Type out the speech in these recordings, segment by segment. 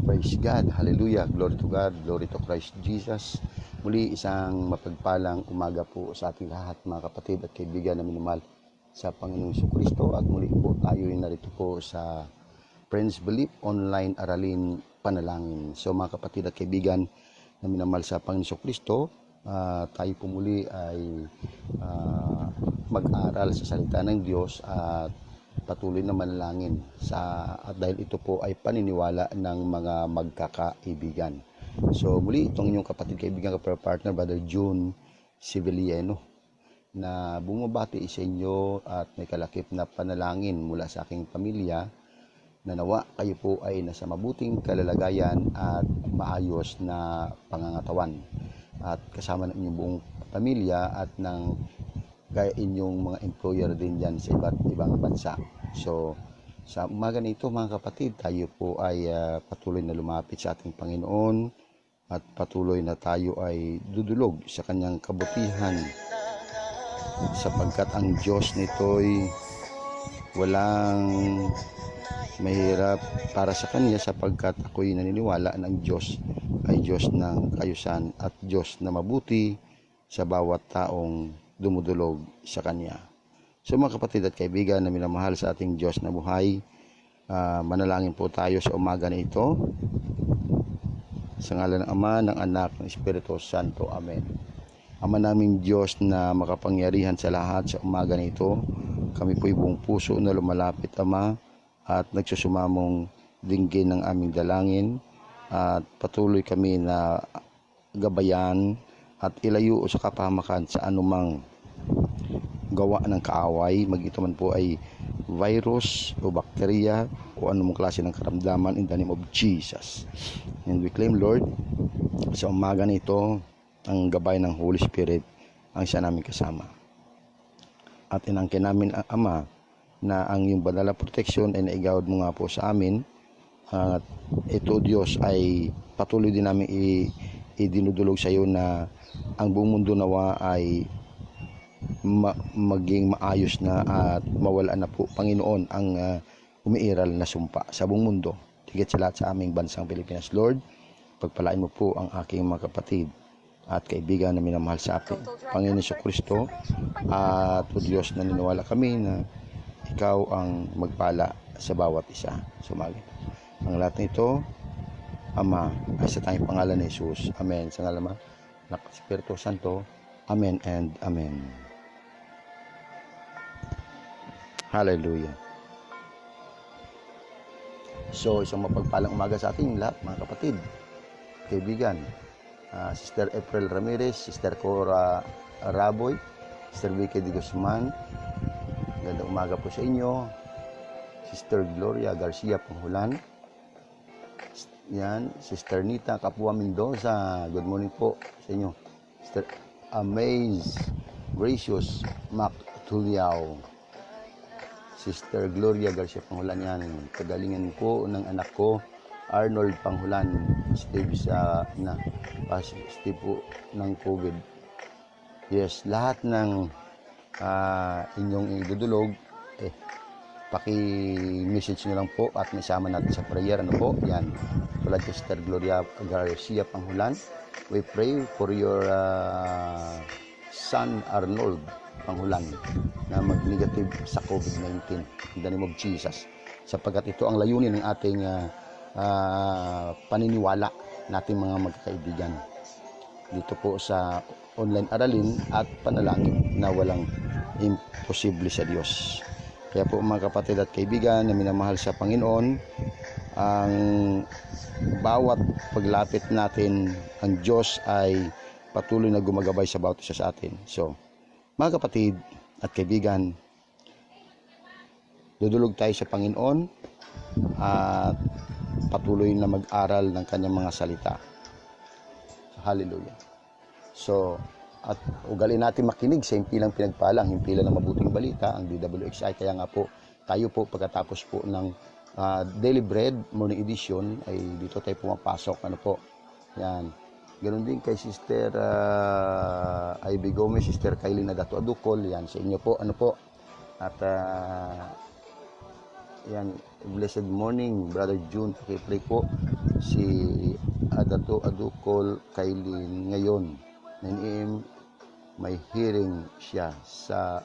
Praise God, hallelujah, glory to God, glory to Christ Jesus. Muli isang mapagpalang umaga po sa ating lahat mga kapatid at kaibigan na minamahal sa Panginoong Jesucristo. At muli po tayo narito po sa Friends Belief Online Aralin Panalangin. So mga kapatid at kaibigan na minamahal sa Panginoong Jesucristo, tayo po muli ay mag-aral sa salita ng Diyos at patuloy na manalangin at dahil ito po ay paniniwala ng mga magkakaibigan. So muli itong inyong kapatid kaibigan partner Brother June Civiliano na bumabati sa inyo at may kalakip na panalangin mula sa aking pamilya na nawa kayo po ay nasa mabuting kalalagayan at maayos na pangangatawan at kasama ng inyong buong pamilya at ng kaya inyong mga employer din dyan sa iba't ibang bansa. So, sa umaga na ito mga kapatid, tayo po ay patuloy na lumapit sa ating Panginoon at patuloy na tayo ay dudulog sa kanyang kabutihan sapagkat ang Diyos nito'y walang mahirap para sa kanya sapagkat ako'y naniniwala na ang Diyos ay Diyos ng kayusan at Diyos na mabuti sa bawat taong dumudulog sa Kanya. So mga kapatid at kaibigan na minamahal sa ating Diyos na buhay, manalangin po tayo sa umaga na ito. Sa ngalan ng Ama, ng Anak, ng Espiritu Santo. Amen. Ama naming Diyos na makapangyarihan sa lahat sa umaga na ito, kami po'y buong puso na lumalapit, Ama, at nagsusumamong dinggin ng aming dalangin at patuloy kami na gabayan at ilayo sa kapahamakan sa anumang gawa ng kaaway, magito man po ay virus o bakterya o anumang klase ng karamdaman in the name of Jesus. And we claim, Lord, sa umaga nito, ang gabay ng Holy Spirit ang siya namin kasama. At inangkin namin, Ama, na ang iyong banal na proteksyon ay naigawad mo nga po sa amin. At ito, Diyos, ay patuloy din namin idinudulog sa iyo na ang buong mundo nawa ay maging maayos na at mawala na po, Panginoon, ang umiiral na sumpa sa buong mundo. Higit sa lahat sa aming bansang Pilipinas, Lord, pagpalain mo po ang aking mga kapatid at kaibigan na minamahal sa atin, Panginoon Jesucristo, at o Diyos, naniniwala kami na ikaw ang magpala sa bawat isa. Sumagi. Ang lahat nito, Ama, ay sa tayong pangalan ni Jesus. Amen. Sa ngalan ng Espiritu Santo. Amen and Amen. Hallelujah. So, isang mapagpalang umaga sa ating lahat, mga kapatid, kaibigan. Sister April Ramirez, Sister Cora Raboy, Sister Vicky de Guzman, gandang umaga po sa inyo. Sister Gloria Garcia Panghulan, yan, Sister Nita Capua Mendoza, good morning po sa inyo. Sister Amaze Gracious Mac Tuliao, Sister Gloria Garcia Panghulan, yan, kagalingan po ng anak ko Arnold Panghulan, Steve positive po ng COVID. Yes, lahat ng inyong idudulog, paki-message nyo lang po at masama natin sa prayer. Ano po? Yan. Tulad kay Sister Gloria Garcia Panghulan, we pray for your son Arnold Panghulan na mag-negative sa COVID-19 in the name of Jesus. Sapagkat ito ang layunin ng ating paniniwala nating mga magkakaibigan dito po sa online aralin at panalangin na walang imposible sa Diyos. Kaya po mga kapatid at kaibigan na minamahal sa Panginoon, ang bawat paglapit natin, ang Diyos ay patuloy na gumagabay sa bawat isa sa atin. So, mga kapatid at kaibigan, dudulog tayo sa Panginoon at patuloy na mag-aral ng kanyang mga salita. Hallelujah. So, at ugali natin makinig sa himpilang pinagpalang, himpilan ng mabuting balita, ang DWXI. Kaya nga po, tayo po pagkatapos po ng Daily Bread Morning Edition, ay dito tayo pumapasok. Ano po? Yan. Ganon din kay Sister Ivy Gomez, Sister Kylie Nadato Adukol. Yan, sa inyo po. Ano po? At yan, blessed morning, Brother June, pakipray po si Adato Adukol Kailin ngayon 9 AM may hearing siya sa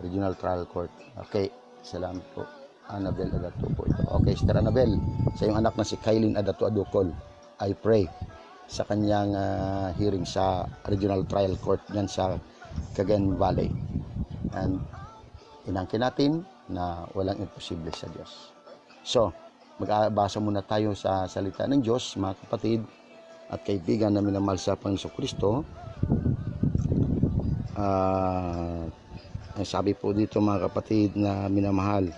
Regional Trial Court. Okay, salamat po. Annabel Adato po ito. Okay, Sister Annabel, sa iyong anak na si Kailin Adato Adukol, I pray sa kanyang hearing sa Regional Trial Court yan sa Cagayan Valley. And inangkin natin na walang imposible sa Diyos. So, magbasa muna tayo sa salita ng Diyos, mga kapatid at kaibigan na minamahal sa Panginoong Kristo. Sabi po dito, mga kapatid na minamahal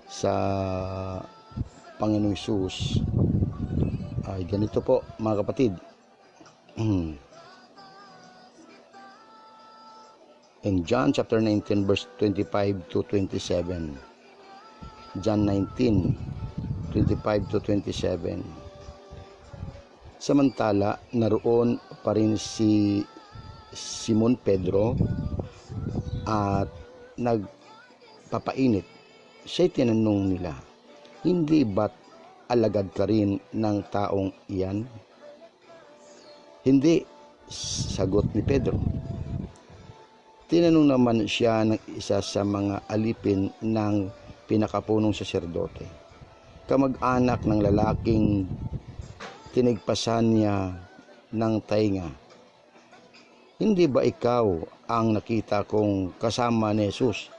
sa Panginoong Hesus, ay ganito po, mga kapatid. In John chapter 19 verse 25 to 27. John 19 25 to 27. Samantala, naroon pa rin si Simon Pedro at nagpapainit. Siya'y tinanong nila, hindi ba't alagad ka rin ng taong iyan? Hindi, sagot ni Pedro. Tinanong naman siya ng isa sa mga alipin ng pinakapunong saserdote, kamag-anak ng lalaking tinigpasan niya ng tainga. Hindi ba ikaw ang nakita kong kasama ni Jesus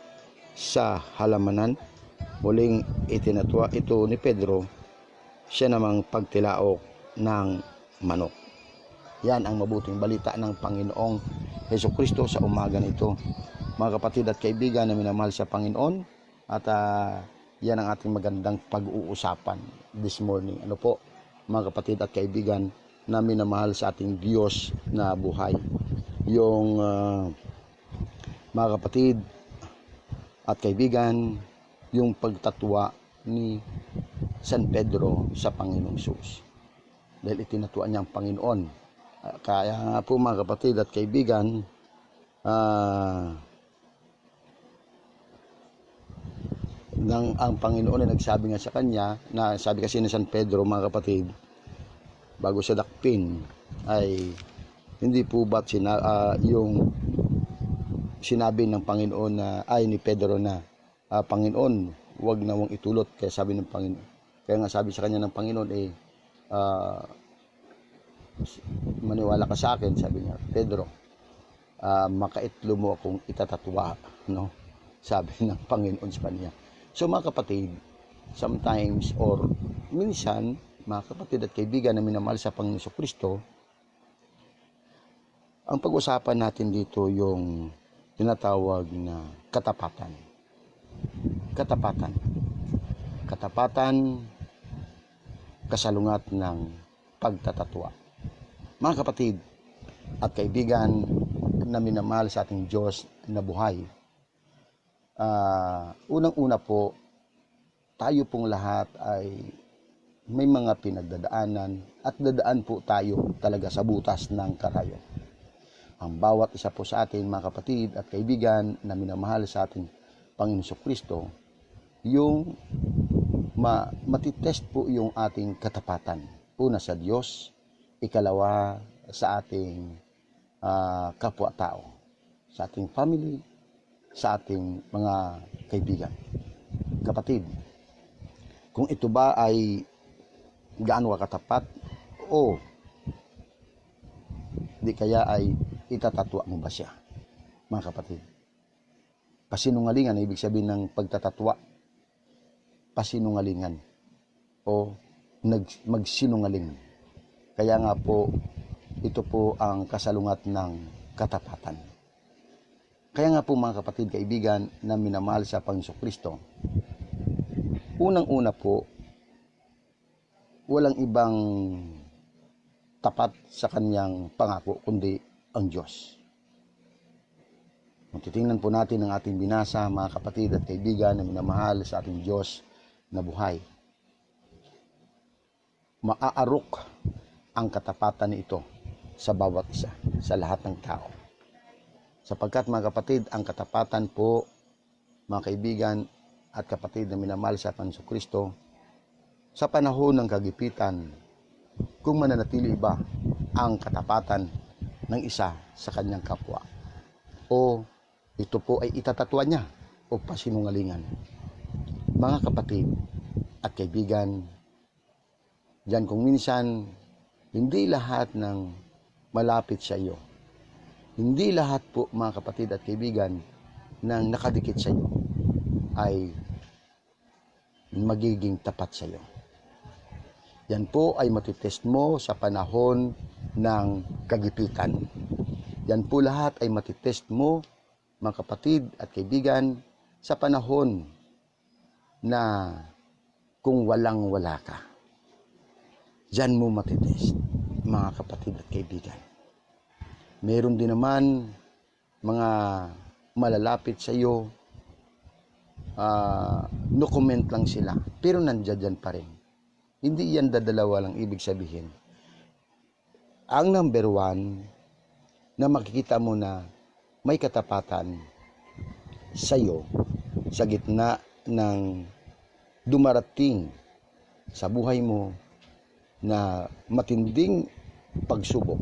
sa halamanan? Muling itinatwa ito ni Pedro, siya namang pagtilaok ng manok. Yan ang mabuting balita ng Panginoong Hesukristo sa umaga nito. Mga kapatid at kaibigan na minamahal sa Panginoon, at yan ang ating magandang pag-uusapan this morning. Ano po, mga kapatid at kaibigan na minamahal sa ating Diyos na buhay. Yung mga kapatid at kaibigan, yung pagtatwa ni San Pedro sa Panginoong Hesus. Dahil itinatwa niya ang Panginoon. Kaya nga po, mga kapatid at kaibigan, ang Panginoon ay nagsabi nga sa kanya, na sabi kasi ni San Pedro, mga kapatid, bago siya dakpin, ay hindi po ba't yung sinabi ng Panginoon na, ay ni Pedro na, Panginoon, huwag na mong itulot. Kaya sabi ng Panginoon, kaya nga sabi sa kanya ng Panginoon, maniwala ka sa akin, sabi niya, Pedro, makaitlo mo akong itatatwa, no? Sabi ng Panginoon sa kanya. So, mga kapatid, sometimes or minsan, mga kapatid at kaibigan na minamahal sa Panginoon Kristo, ang pag-usapan natin dito yung tinatawag na katapatan. Katapatan. Katapatan, kasalungat ng pagtatatwa. Mga kapatid at kaibigan na minamahal sa ating Diyos na buhay, unang-una po, tayo pong lahat ay may mga pinagdadaanan at dadaan po tayo talaga sa butas ng karayo. Ang bawat isa po sa atin, mga kapatid at kaibigan na minamahal sa ating Panginoon Kristo, yung matitest po yung ating katapatan. Una sa Diyos, ikalawa sa ating kapwa-tao, sa ating family, sa ating mga kaibigan. Kapatid, kung ito ba ay gaano katapat o di kaya ay itatatwa mo ba siya, mga kapatid? Pasinungalingan, ibig sabihin ng pagtatatwa, pasinungalingan o magsinungaling. Kaya nga po, ito po ang kasalungat ng katapatan. Kaya nga po, mga kapatid, kaibigan na minamahal sa Panginoon Kristo, unang-una po, walang ibang tapat sa kanyang pangako kundi ang Diyos. Kung titingnan po natin ang ating binasa, mga kapatid at kaibigan na minamahal sa ating Diyos na buhay, maaarok ang katapatan nito sa bawat isa, sa lahat ng tao. Sapagkat, mga kapatid, ang katapatan po, mga kaibigan at kapatid na minamahal sa Panginoon Kristo, sa panahon ng kagipitan, kung mananatili ba ang katapatan ng isa sa kanyang kapwa, o ito po ay itatatwa niya o pasinungalingan. Mga kapatid at kaibigan, diyan kung minsan hindi lahat ng malapit sa iyo, hindi lahat po mga kapatid at kaibigan ng nakadikit sa iyo ay magiging tapat sa iyo. Yan po ay matitest mo sa panahon ng kagipitan. Yan po lahat ay matitest mo, mga kapatid at kaibigan, sa panahon na kung walang-wala ka. Diyan mo matitest, mga kapatid at kaibigan. Meron din naman mga malalapit sa iyo, no comment lang sila, pero nandiyan pa rin. Hindi yan dadalawa lang ibig sabihin. Ang number one, na makikita mo na may katapatan sa iyo sa gitna ng dumarating sa buhay mo na matinding pagsubok.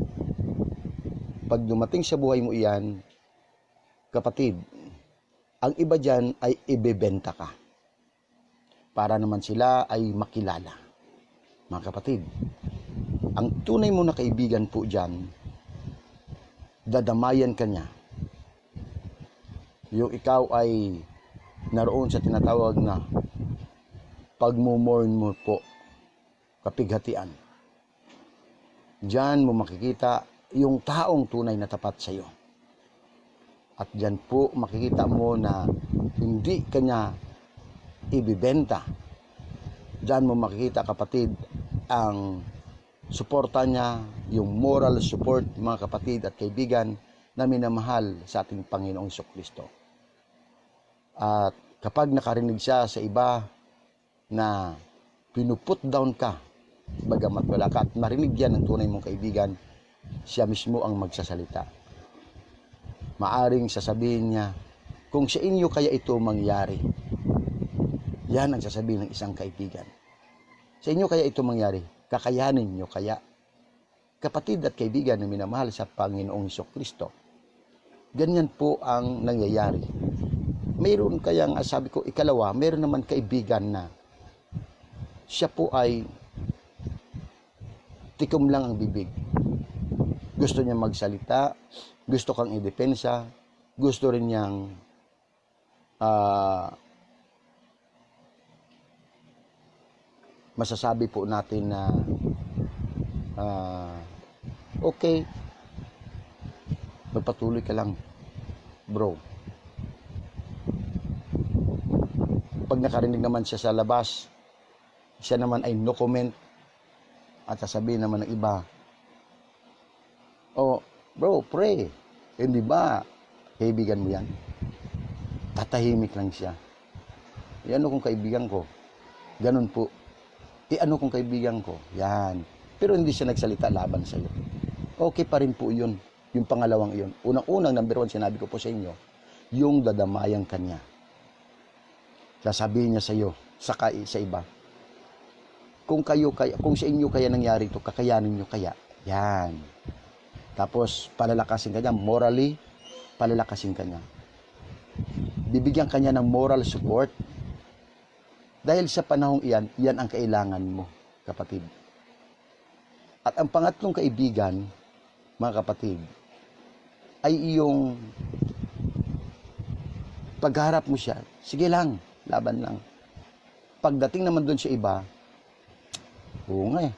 Pag dumating sa buhay mo iyan, kapatid, ang iba dyan ay ibebenta ka para naman sila ay makilala. Mga kapatid, ang tunay mo na kaibigan po dyan, dadamayan ka niya. Yung ikaw ay naroon sa tinatawag na pagmumorn mo po, kapighatian. Diyan mo makikita yung taong tunay na tapat sa iyo. At diyan po makikita mo na hindi kanya ibibenta. Diyan mo makikita, kapatid, ang suporta niya, yung moral support, mga kapatid at kaibigan na minamahal sa ating Panginoong Jesucristo. At kapag nakarinig siya sa iba na pinuput down ka, bagamat wala ka, at marinig yan ng tunay mong kaibigan, siya mismo ang magsasalita. Maaring sasabihin niya, kung sa inyo kaya ito mangyari. Yan ang sasabihin ng isang kaibigan. Sa inyo kaya ito mangyari, kakayanin nyo kaya. Kapatid at kaibigan na minamahal sa Panginoong Jesucristo, ganyan po ang nangyayari. Mayroon kayang, sabi ko, ikalawa, mayroon naman kaibigan na siya po ay tikom lang ang bibig. Gusto niya magsalita, gusto kang idepensa, gusto rin niyang masasabi po natin na okay, magpatuloy ka lang, bro. Pag nakarinig naman siya sa labas, siya naman ay no comment, at sasabihin naman ng iba, oh, bro, pray. Hindi ba, kaibigan mo yan? Tatahimik lang siya. Ano kung kaibigan ko? Ganun po. Ano kung kaibigan ko? Yan. Pero hindi siya nagsalita laban sa iyo. Okay pa rin po yun. Yung pangalawang iyon. Unang-unang, number one, sinabi ko po sa inyo, yung dadamayang kanya. Sasabihin niya sa iyo, sa iba, kung sa inyo kaya nangyari ito, kakayanin niyo kaya. Yan. Tapos, palalakasin kanya, morally, palalakasin kanya. Bibigyan kanya ng moral support. Dahil sa panahong iyan, yan ang kailangan mo, kapatid. At ang pangatlong kaibigan, mga kapatid, ay iyong pagharap mo siya, sige lang, laban lang. Pagdating naman doon sa iba, oo nga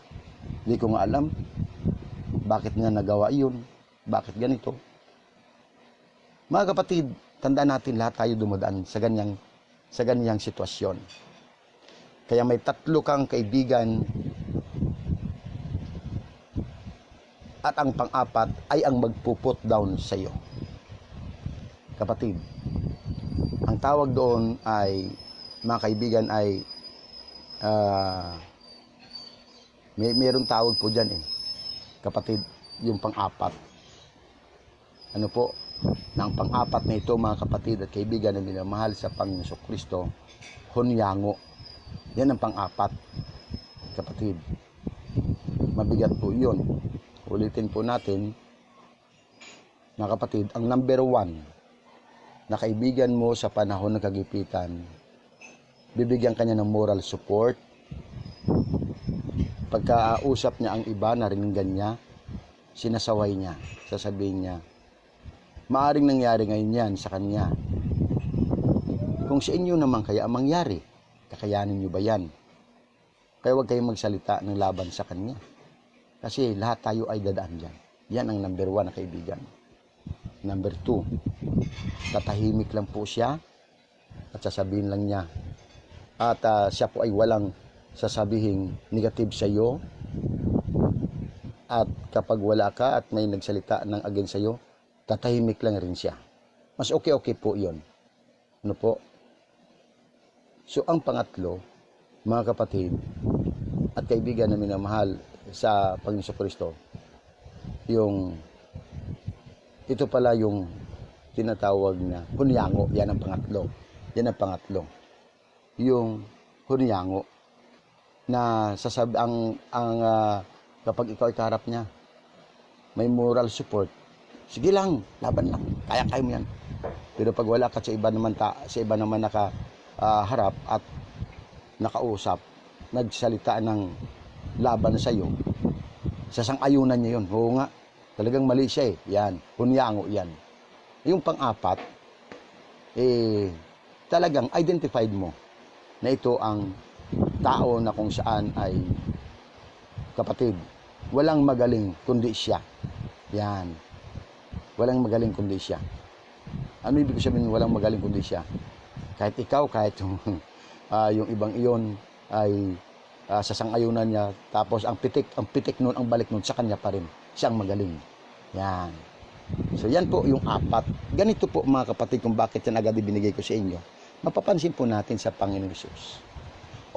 hindi ko nga alam, bakit nga nagawa yun, bakit ganito. Mga kapatid, tandaan natin lahat tayo dumadaan sa ganyang sitwasyon. Kaya may tatlo kang kaibigan, at ang pang-apat ay ang magpuput down sa iyo. Kapatid, ang tawag doon ay, mga kaibigan, ay mayroong tawag po dyan kapatid, yung pang-apat. Ano po? Nang pang-apat na ito, mga kapatid at kaibigan na minamahal sa Panginoong Jesucristo, hunyango. Yan ang pang-apat, kapatid. Mabigat po yun. Ulitin po natin, mga kapatid, ang number 1 na kaibigan mo sa panahon ng kagipitan, bibigyan kanya ng moral support. Pagkausap niya ang iba, naringgan niya, sinasaway niya, sasabihin niya, maaring nangyari ngayon yan sa kanya. Kung sa inyo naman kaya ang mangyari, kakayanin niyo ba yan? Kaya huwag kayong magsalita ng laban sa kanya. Kasi lahat tayo ay dadaan dyan. Yan ang number 1 na kaibigan. Number 2, tatahimik lang po siya at sasabihin lang niya. At siya po ay walang sasabihin negative sa iyo. At kapag wala ka at may nagsalita ng against sa iyo, tatahimik lang rin siya. Mas okay po yun. Ano po? So ang pangatlo, mga kapatid at kaibigan na minamahal sa Panginoon Kristo, ito pala yung tinatawag na hunyango. Yan ang pangatlo. Yung hunyango na kapag ikaw ay kaharap niya, may moral support. Sige lang, laban lang. Kaya mo yan. Pero pag wala ka sa iba naman nakaharap at nakausap, nagsalita ng laban sa iyo, sasang-ayunan niya yun. Oo nga, talagang mali siya eh. Yan, hunyango yan. Yung pang-apat, talagang identified mo na ito ang tao na kung saan ay kapatid, walang magaling kundi siya. Yan. Walang magaling kundi siya. Ano ibig sabihin walang magaling kundi siya? Kahit ikaw, kahit yung ibang iyon ay sasang-ayunan niya, tapos ang pitik nun, ang balik nun sa kanya pa rin. Siya ang magaling. Yan. So yan po yung 4. Ganito po mga kapatid kung bakit yan agad ibinigay ko sa inyo. Mapapansin po natin sa Panginoon Hesus.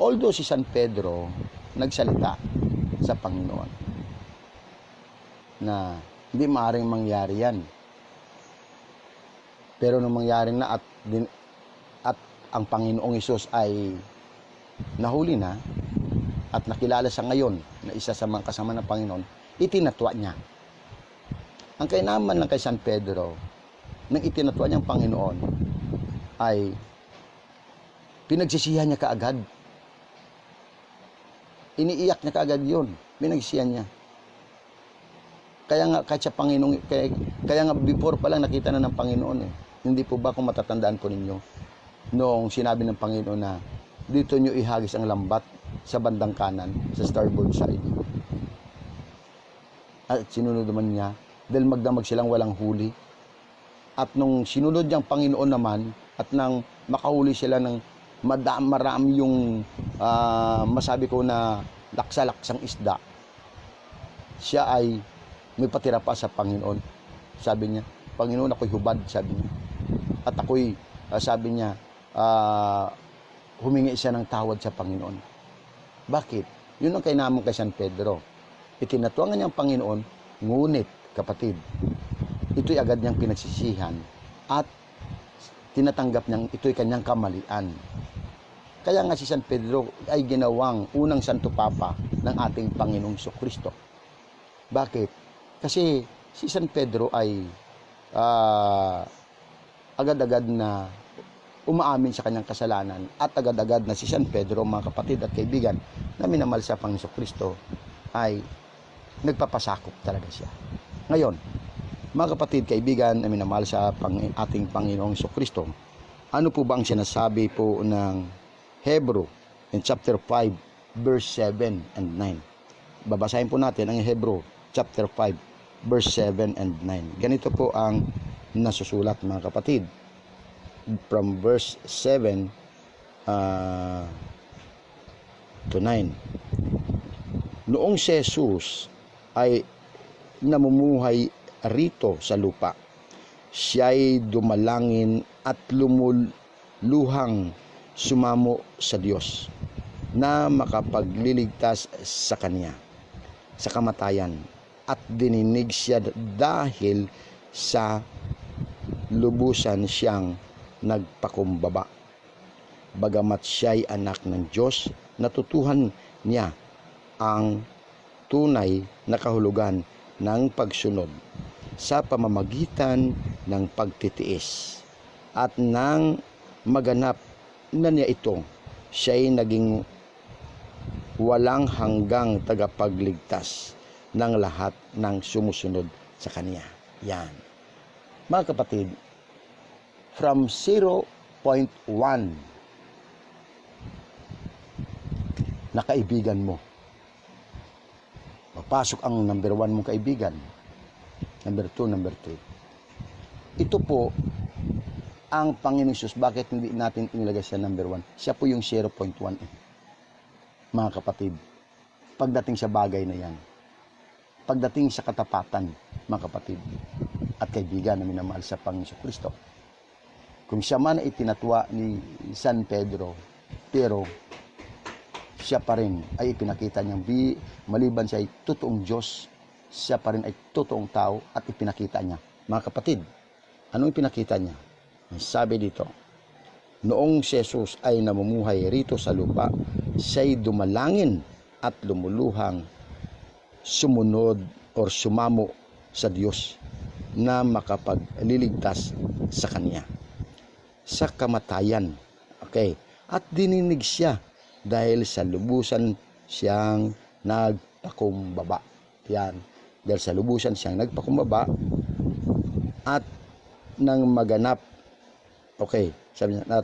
Although si San Pedro nagsalita sa Panginoon na hindi maaaring mangyari yan. Pero nung mangyari na at ang Panginoong Hesus ay nahuli na at nakilala sa ngayon na isa sa mga kasama ng Panginoon, itinatwa niya. Ang kainaman lang kay San Pedro nang itinatwa niyang Panginoon ay pinagsisihan niya kaagad. Iniiyak niya kaagad yun. Pinagsisihan niya. Kaya nga kahit sa Panginoon, kaya nga before pa lang nakita na ng Panginoon eh. Hindi po ba kung matatandaan po ninyo noong sinabi ng Panginoon na dito nyo ihagis ang lambat sa bandang kanan, sa starboard side. At sinunod naman niya, dahil magdamag silang walang huli. At nung sinunod niyang Panginoon naman, at nang makahuli sila ng marami yung masabi ko na laksa-laksang isda, siya ay may patira pa sa Panginoon. Sabi niya, Panginoon, ako'y hubad, sabi niya. At ako'y, sabi niya, humingi siya ng tawad sa Panginoon. Bakit? Yun ang kainaman kay San Pedro. Itinatuangan niya ang Panginoon, ngunit, kapatid, ito'y agad niyang pinagsisihan at tinatanggap niyang ito'y kanyang kamalian. Kaya nga si San Pedro ay ginawang unang Santo Papa ng ating Panginoong Kristo. Bakit? Kasi si San Pedro ay agad-agad na umaamin sa kanyang kasalanan at agad-agad na si San Pedro, mga kapatid at kaibigan na minamahal sa Panginoong Kristo, ay nagpapasakop talaga siya. Ngayon, mga kapatid, kaibigan na minamahal sa ating Panginoong Kristo, ano po ba ang sinasabi po ng Hebrew in chapter 5 verse 7 and 9? Babasahin po natin ang Hebrew chapter 5 verse 7 and 9. Ganito po ang nasusulat, mga kapatid, from verse 7 to 9. Noong si Jesus ay namumuhay rito sa lupa, siya'y dumalangin at lumuluhang sumamo sa Diyos na makapagliligtas sa kanya sa kamatayan, at dininig siya dahil sa lubusan siyang nagpakumbaba. Bagamat siya'y anak ng Diyos, natutuhan niya ang tunay na kahulugan ng pagsunod sa pamamagitan ng pagtitiis at nang maganap na niya ito, siya'y naging walang hanggang tagapagligtas ng lahat ng sumusunod sa Kanya. Yan. Mga kapatid, from 0.1 na kaibigan mo, papasok ang number 1 mong kaibigan, number 2, number 3. Ito po ang Panginoon Hesus. Bakit hindi natin inilagay sa number 1? Siya po yung 0.1. Mga kapatid, pagdating sa bagay na yan, pagdating sa katapatan, mga kapatid, at kaibigan na minamahal sa Panginoon Kristo, kung siya man ay tinatwa ni San Pedro, pero siya pa rin ay ipinakita niyang maliban siya ay totoong Diyos, siya pa rin ay totoong tao at ipinakita niya. Mga kapatid, anong ipinakita niya? Sabi dito, noong si Jesus ay namumuhay rito sa lupa, siya'y dumalangin at lumuluhang sumunod o sumamo sa Diyos na makapagliligtas sa Kanya sa kamatayan. Okay. At dininig siya dahil sa lubusan siyang nagpakumbaba. Yan. Dahil sa lubusan siyang nagpakumbaba at nang maganap. Okay. Sabi niya,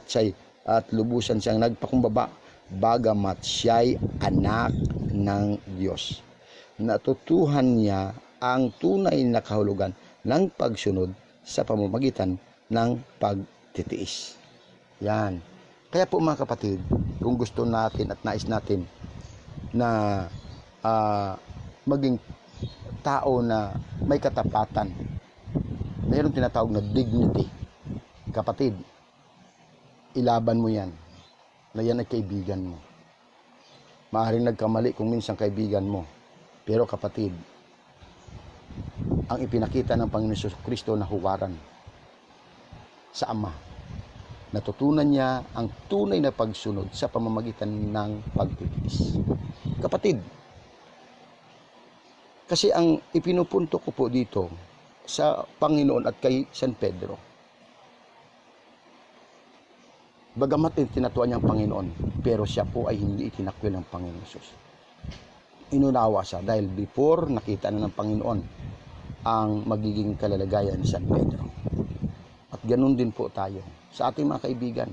at lubusan siyang nagpakumbaba bagamat siya'y anak ng Diyos. Natutuhan niya ang tunay na kahulugan ng pagsunod sa pamamagitan ng pagtitiis. Yan. Kaya po mga kapatid, kung gusto natin at nais natin na maging tao na may katapatan, mayroong tinatawag na dignity. Kapatid, ilaban mo yan, na yan ay kaibigan mo. Maaaring nagkamali kung minsan kaibigan mo. Pero kapatid, ang ipinakita ng Panginoon Kristo na huwaran sa Ama, natutunan niya ang tunay na pagsunod sa pamamagitan ng pagtitiis. Kapatid, kasi ang ipinupunto ko po dito sa Panginoon at kay San Pedro, bagamat tinatuan niyang Panginoon, pero siya po ay hindi itinakwil ng Panginoon Jesus. Inunawa siya dahil before nakita na ng Panginoon ang magiging kalalagayan ni San Pedro. At ganun din po tayo sa ating mga kaibigan.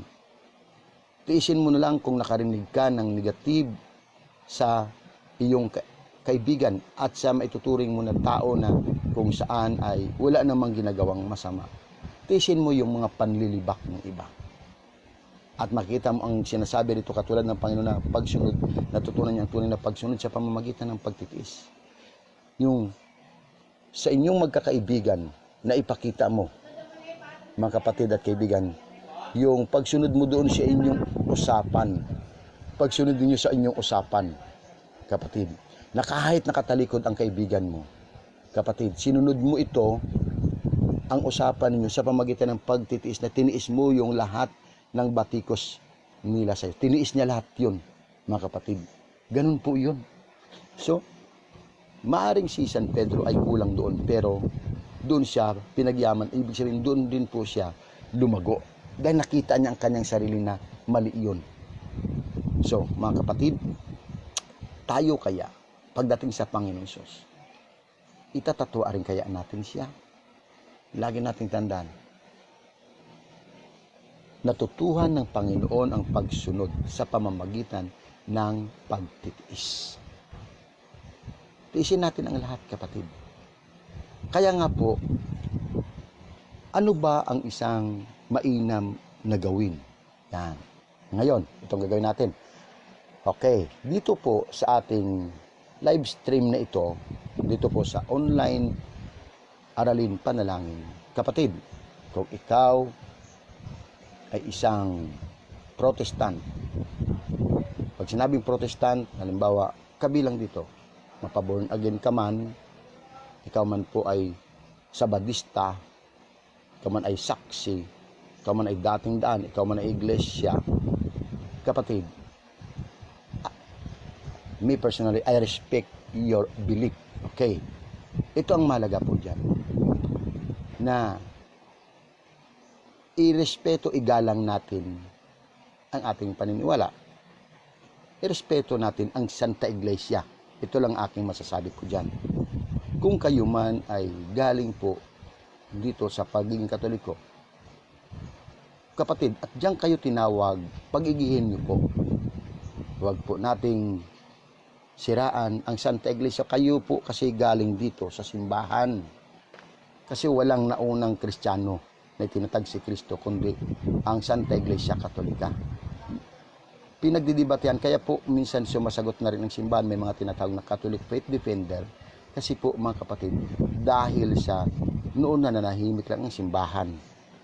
Tiisin mo na lang kung nakarinig ka ng negative sa iyong kaibigan at sa maituturing mo na tao na kung saan ay wala namang ginagawang masama. Tiisin mo yung mga panlilibak ng iba. At makita mo ang sinasabi dito katulad ng Panginoon na pagsunod, natutunan niya ang tunay na pagsunod sa pamamagitan ng pagtitiis. Yung sa inyong magkakaibigan na ipakita mo, mga kapatid at kaibigan, yung pagsunod mo doon sa inyong usapan, pagsunod niyo sa inyong usapan, kapatid, na kahit nakatalikod ang kaibigan mo, kapatid, sinunod mo ito, ang usapan niyo sa pamamagitan ng pagtitiis na tiniis mo yung lahat ng batikos nila sa'yo. Tiniis niya lahat yun, mga kapatid. Ganun po yun. So, maaring si San Pedro ay kulang doon, pero doon siya pinagyaman. Ibig sabihin, doon din po siya lumago. Dahil nakita niya ang kanyang sarili na mali yun. So, mga kapatid, tayo kaya, pagdating sa Panginoon Hesus, itatatwa rin kaya natin siya. Lagi nating tandaan, natutuhan ng Panginoon ang pagsunod sa pamamagitan ng pagtitiis. Tiisin natin ang lahat, kapatid. Kaya nga po, ano ba ang isang mainam na gawin? Yan. Ngayon, itong gagawin natin. Okay, dito po sa ating live stream na ito, dito po sa online Aralin Panalangin. Kapatid, kung ikaw ay isang Protestant, pag sinabing Protestant, halimbawa, kabilang dito, mapaborn again ka man, ikaw man po ay Sabadista, ikaw man ay saksi, ikaw man ay dating daan, ikaw man ay iglesia, kapatid, me personally, I respect your belief. Okay. Ito ang mahalaga po dyan. Na irespeto, igalang natin ang ating paniniwala. Irespeto natin ang Santa Iglesia. Ito lang aking masasabi ko dyan. Kung kayo man ay galing po dito sa pagiging Katoliko, kapatid, at diyan kayo tinawag, pag-igihin niyo po. Huwag po nating siraan ang Santa Iglesia. Kayo po kasi galing dito sa simbahan. Kasi walang naunang Kristiyano na itinatag si Kristo, kundi ang Santa Iglesia Katolika. Pinagdidebatehan, kaya po minsan sumasagot na rin ang simbahan, may mga tinatawag na Catholic Faith Defender. Kasi po mga kapatid, dahil sa noon na nanahimik lang ang simbahan,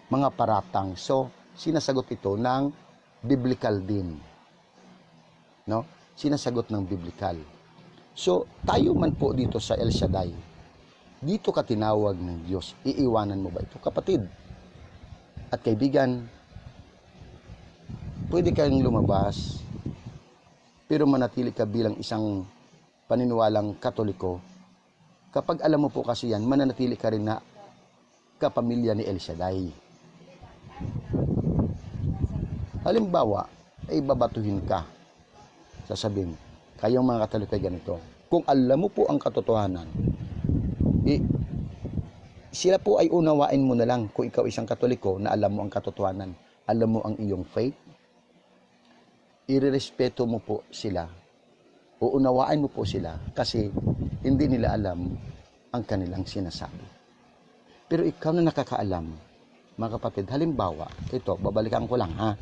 mga paratang, so sinasagot ito ng biblical din. No? Sinasagot ng biblical. So, tayo man po dito sa El Shaddai, dito ka tinawag ng Diyos, iiwanan mo ba ito? Kapatid at kaibigan, pwede kang lumabas, pero manatili ka bilang isang paniniwalang Katoliko. Kapag alam mo po kasi yan, mananatili ka rin na kapamilya ni El Shaddai. Halimbawa, ay babatuhin ka. Sasabihin, kayong mga Katoliko ay ganito. Kung alam mo po ang katotohanan, sila po ay unawain mo na lang kung ikaw isang Katoliko na alam mo ang katotohanan, alam mo ang iyong faith, irerespeto mo po sila, uunawain mo po sila kasi hindi nila alam ang kanilang sinasabi. Pero ikaw na nakakaalam, mga kapatid, halimbawa, ito, babalikan ko lang ha,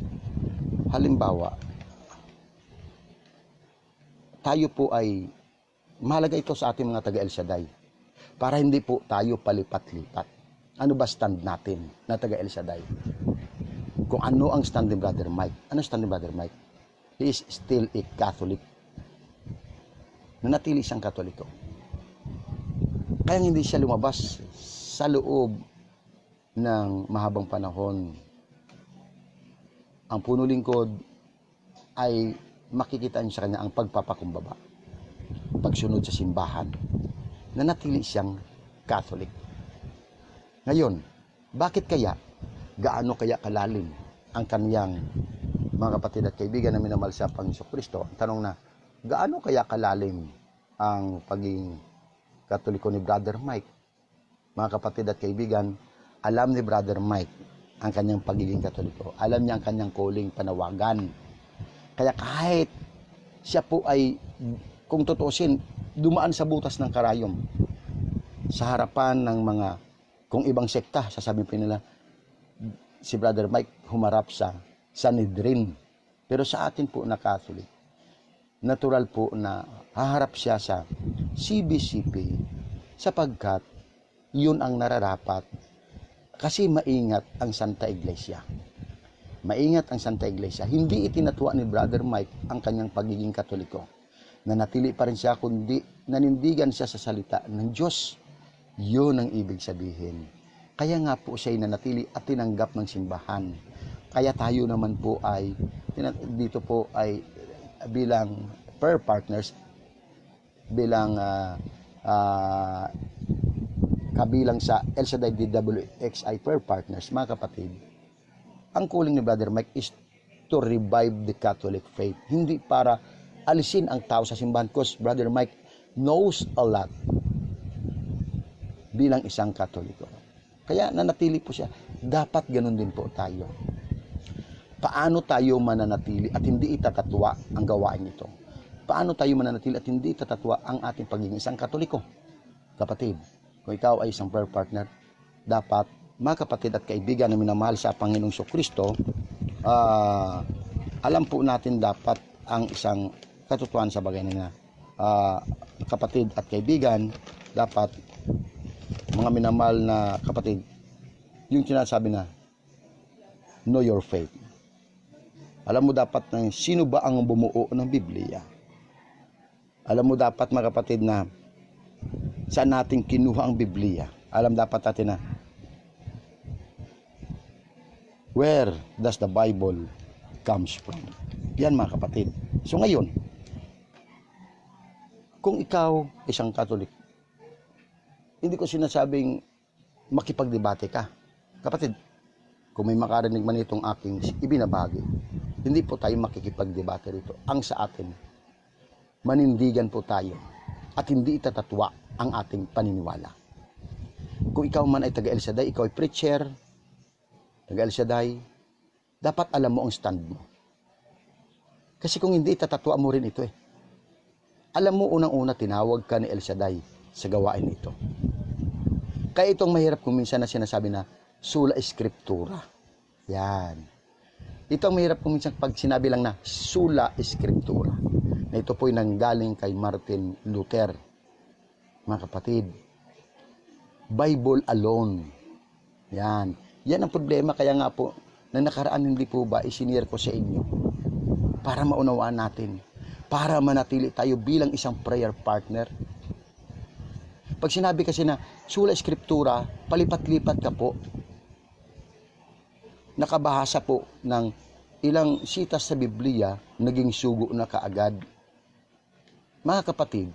halimbawa, tayo po ay, mahalaga ito sa ating mga taga El Shaddai, para hindi po tayo palipat-lipat. Ano ba stand natin na taga El Shaddai? Kung ano ang stand ni Brother Mike. Ano stand ni Brother Mike? He is still a Catholic. Nanatili siyang Katoliko. Kaya hindi siya lumabas sa loob ng mahabang panahon. Ang puno lingkod ay makikitaan sa kanya ang pagpapakumbaba, pagsunod sa simbahan. Nanatili siyang Catholic. Ngayon, bakit kaya? Gaano kaya kalalim ang kaniyang, mga kapatid at kaibigan na minamahal sa Panginoong Kristo? Tanong na, gaano kaya kalalim ang pagiging Katoliko ni Brother Mike? Mga kapatid at kaibigan, alam ni Brother Mike ang kanyang pagiging Katoliko. Alam niya ang kanyang calling, panawagan. Kaya kahit siya po ay, kung tutusin, dumaan sa butas ng karayom, sa harapan ng mga, kung ibang sekta, sasabihin po nila, si Brother Mike humarap sa Sanhedrin. Pero sa atin po na Catholic, natural po na haharap siya sa CBCP sapagkat yun ang nararapat kasi maingat ang Santa Iglesia. Maingat ang Santa Iglesia. Hindi itinatwa ni Brother Mike ang kanyang pagiging Katoliko. Nanatili pa rin siya, kundi nanindigan siya sa salita ng Diyos. Yun ang ibig sabihin. Kaya nga po siya ay nanatili at tinanggap ng simbahan. Kaya tayo naman po ay, dito po ay bilang prayer partners, bilang kabilang sa El Shaddai DWXI prayer partners, mga kapatid, ang calling ni Brother Mike is to revive the Catholic faith. Hindi para alisin ang tao sa simbahan, because Brother Mike knows a lot bilang isang Katoliko. Kaya nanatili po siya. Dapat ganun din po tayo. Paano tayo mananatili at hindi itatatwa ang gawain nito? Paano tayo mananatili at hindi itatatwa ang ating pagiging isang Katoliko? Kapatid, kung ikaw ay isang prayer partner, dapat, mga kapatid at kaibigan na minamahal sa Panginoong Kristo, alam po natin dapat ang isang katotohanan sa bagay na kapatid at kaibigan, dapat mga minamahal na kapatid, yung sinasabi na know your faith. Alam mo dapat na sino ba ang bumuo ng Biblia. Alam mo dapat, mga kapatid, na saan natin kinuha ang Biblia. Alam dapat natin na where does the Bible comes from. Yan, mga kapatid. So ngayon, Kung ikaw isang Katolik, hindi ko sinasabing makipagdebate ka. Kapatid, kung may makarinig man itong aking ibinabagi, hindi po tayo makikipagdebate rito. Ang sa atin, manindigan po tayo at hindi itatatwa ang ating paniniwala. Kung ikaw man ay taga El Shaddai, ikaw ay preacher, taga El Shaddai, dapat alam mo ang stand mo. Kasi kung hindi, itatatwa mo rin ito eh. Alam mo, unang-una, tinawag ka ni El Shaddai sa gawain ito. Kaya itong mahirap kung minsan na sinasabi na sola scriptura. Yan. Ito ang mahirap kung minsan pag sinabi lang na sola scriptura. Na ito po'y nanggaling kay Martin Luther. Mga kapatid, Bible alone. Yan. Yan ang problema. Kaya nga po, na nakaraan hindi po ba isinir ko sa inyo para maunawaan natin, para manatili tayo bilang isang prayer partner. Pag sinabi kasi na sola scriptura, palipat-lipat ka po. Nakabahasa po ng ilang sitas sa Biblia, naging sugo na kaagad. Mga kapatid,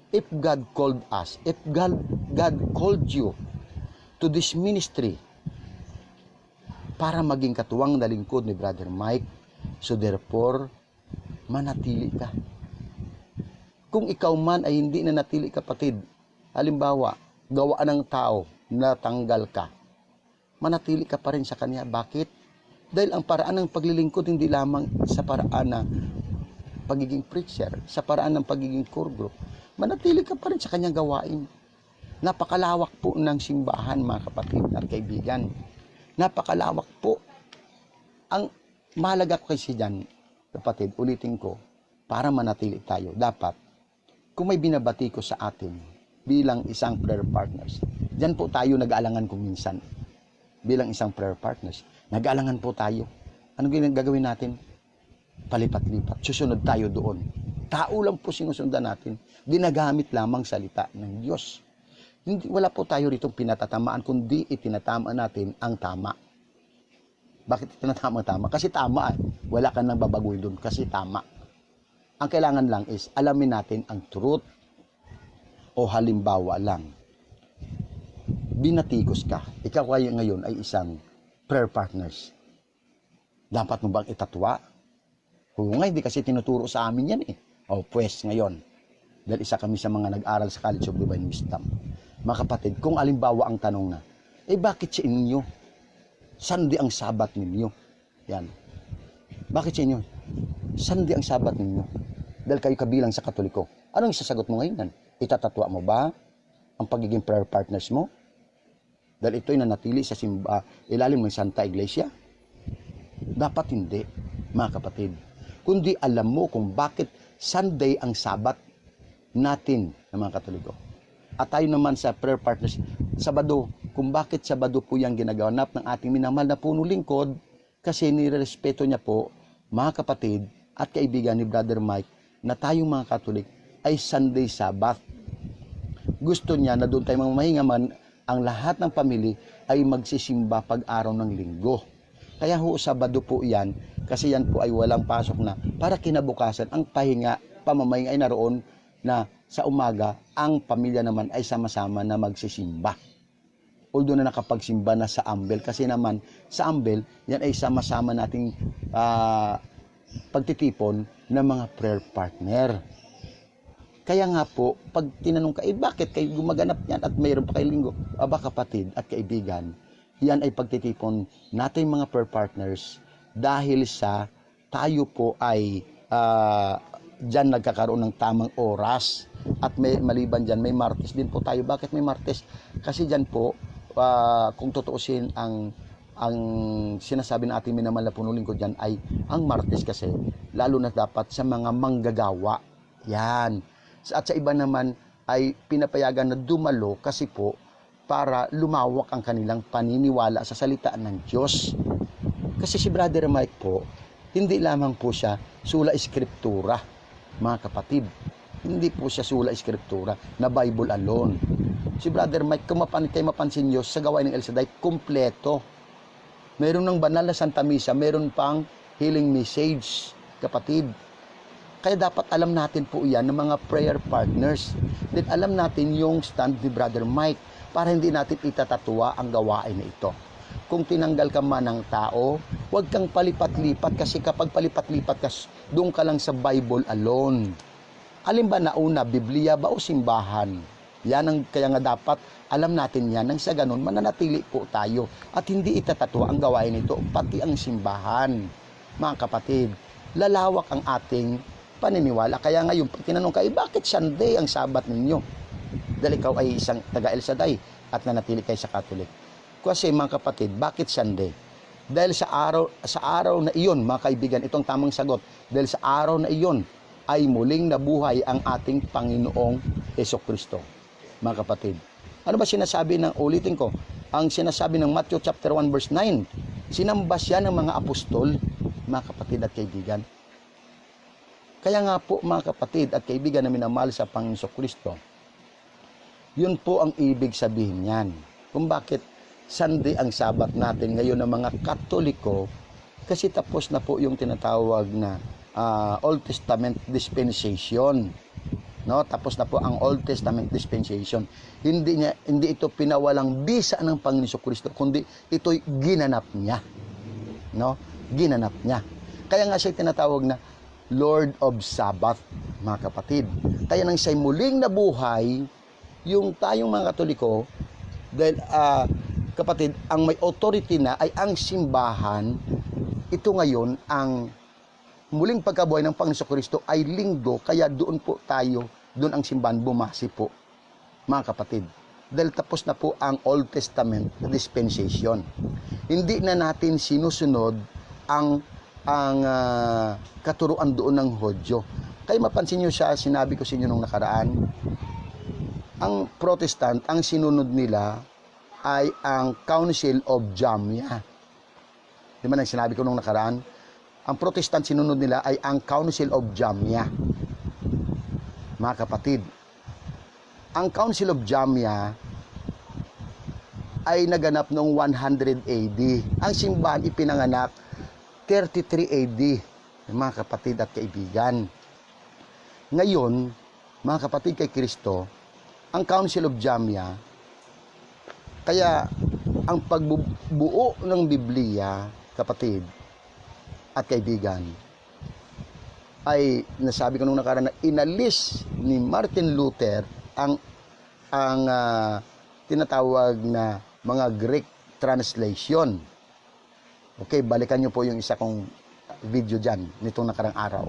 if God called us, if God called you to this ministry para maging katuwang na lingkod ni Brother Mike, so therefore, manatili ka. Kung ikaw man ay hindi nanatili, kapatid, halimbawa, gawaan ng tao, natanggal ka, manatili ka pa rin sa Kanya. Bakit? Dahil ang paraan ng paglilingkod hindi lamang sa paraan ng pagiging preacher, sa paraan ng pagiging core group, manatili ka pa rin sa Kanyang gawain. Napakalawak po ng simbahan, mga kapatid at kaibigan. Napakalawak po. Ang mahalaga ko kasi dyan, kapatid, ulitin ko, para manatili tayo, dapat, kung may binabati ko sa atin, bilang isang prayer partners, dyan po tayo nag-aalangan kung minsan. Bilang isang prayer partners, nag-aalangan po tayo. Ano gagawin natin? Palipat-lipat. Susunod tayo doon. Tao lang po sinusundan natin. Ginagamit lamang salita ng Diyos. Hindi, wala po tayo rito pinatatamaan, kundi itinatama natin ang tama. Bakit itinatama-tama? Kasi tama eh. Wala ka nang babagoy doon kasi tama. Ang kailangan lang is alamin natin ang truth. O halimbawa lang, binatikos ka. Ikaw kaya ngayon ay isang prayer partners. Dapat mo bang itatwa? Oo nga, hindi kasi tinuturo sa amin yan eh. O pues ngayon, dahil isa kami sa mga nag-aral sa College of Divine Wisdom. Mga kapatid, kung alimbawa ang tanong na, bakit sa inyo? Sandi ang sabat ninyo? Yan. Bakit sa inyo? Sandi ang sabat ninyo? Dahil kayo kabilang sa Katoliko. Anong isasagot mo ngayon? Itatatwa mo ba ang pagiging prayer partners mo? Dahil ito'y nanatili sa ilalim ng Santa Iglesia? Dapat hindi, mga kapatid. Kundi alam mo kung bakit Sunday ang Sabat natin ng mga Katoliko. At tayo naman sa prayer partners, Sabado, kung bakit Sabado po yung ginagawanap ng ating minamahal na puno lingkod, kasi nirerespeto niya po, mga kapatid at kaibigan ni Brother Mike, na tayong mga Katolik ay Sunday Sabbath. Gusto niya na doon tayo mamahinga man, ang lahat ng pamilya ay magsisimba pag-araw ng linggo. Kaya ho, Sabado po yan, kasi yan po ay walang pasok na para kinabukasan ang pahinga, pamamahinga ay naroon na sa umaga, ang pamilya naman ay sama-sama na magsisimba. Although na nakapagsimba na sa Ambel, kasi naman sa Ambel, yan ay sama-sama nating pagtitipon ng mga prayer partner. Kaya nga po, pag tinanong ka, bakit kayo gumaganap yan at mayroon pa kayo linggo? Aba kapatid at kaibigan, yan ay pagtitipon natin mga prayer partners dahil sa tayo po ay dyan nagkakaroon ng tamang oras. At may maliban dyan, may Martes din po tayo. Bakit may Martes? Kasi dyan po, kung tutuusin ang sinasabi ng ating minamahal na puno lingkod dyan ay ang Martes kasi, lalo na dapat sa mga manggagawa. Yan. At sa iba naman ay pinapayagan na dumalo kasi po para lumawak ang kanilang paniniwala sa salita ng Diyos. Kasi si Brother Mike po, hindi lamang po siya sola scriptura, mga kapatid. Hindi po siya sola scriptura na Bible alone. Si Brother Mike, kung mapansin nyo, sa gawain ng El Shaddai, kompleto. Meron ng banal na Santa Misa, meron pang healing message, kapatid. Kaya dapat alam natin po yan ng mga prayer partners. Then alam natin yung stand ni Brother Mike para hindi natin itatatwa ang gawain na ito. Kung tinanggal ka man ng tao, huwag kang palipat-lipat kasi kapag palipat-lipat ka, doon ka lang sa Bible alone. Alin ba nauna, Biblia ba o simbahan? Yan ang kaya nga dapat alam natin yan nang sa ganun mananatili po tayo at hindi itatatwa ang gawain nito pati ang simbahan. Mga kapatid, lalawak ang ating paniniwala. Kaya ngayon, pag tinanong ka, bakit Sunday ang Sabat ninyo? Dahil ikaw ay isang taga-El Shaddai at nanatili kayo sa Catholic. Kasi mga kapatid, bakit Sunday? Dahil sa araw na iyon, mga kaibigan, itong tamang sagot. Dahil sa araw na iyon ay muling nabuhay ang ating Panginoong Hesukristo. Mga kapatid, ano ba sinasabi ng, ulitin ko, ang sinasabi ng Matthew chapter 1 verse 9, sinamba siya ng mga apostol, mga kapatid at kaibigan. Kaya nga po mga kapatid at kaibigan na minamahal sa Panginoong Hesukristo, yun po ang ibig sabihin niyan. Kung bakit Sunday ang Sabat natin ngayon ng mga Katoliko, kasi tapos na po yung tinatawag na Old Testament dispensation. No, tapos na po ang Old Testament dispensation. Hindi ito pinawalang bisa ng Panginoon Hesukristo, kundi ito'y ginanap niya. No? Ginanap niya. Kaya nga siya tinatawag na Lord of Sabbath, mga kapatid. Kaya nang siya'y muling nabuhay, yung tayong mga Katoliko, dahil kapatid, ang may authority na ay ang simbahan. Ito ngayon, ang muling pagkabuhay ng Panginoon Hesukristo ay linggo, kaya doon po tayo, doon ang simbahan bumasi po, mga kapatid. Dahil tapos na po ang Old Testament dispensation. Hindi na natin sinusunod ang katuruan doon ng Hodyo. Kaya mapansin nyo siya, sinabi ko sa inyo nung nakaraan, ang Protestant, ang sinunod nila ay ang Council of Jamnia. Di ba nang sinabi ko nung nakaraan? Ang Protestant sinunod nila ay ang Council of Jamnia. Mga kapatid, ang Council of Jamnia ay naganap noong 100 AD. Ang simbahan ipinanganak 33 AD. Mga kapatid at kaibigan. Ngayon, mga kapatid kay Kristo, ang Council of Jamnia, kaya ang pagbuo ng Biblia, kapatid at kaibigan, ay nasabi ko nung nakaraan na inalis ni Martin Luther ang tinatawag na mga Greek translation. Okay, balikan nyo po yung isa kong video dyan nitong nakarang araw.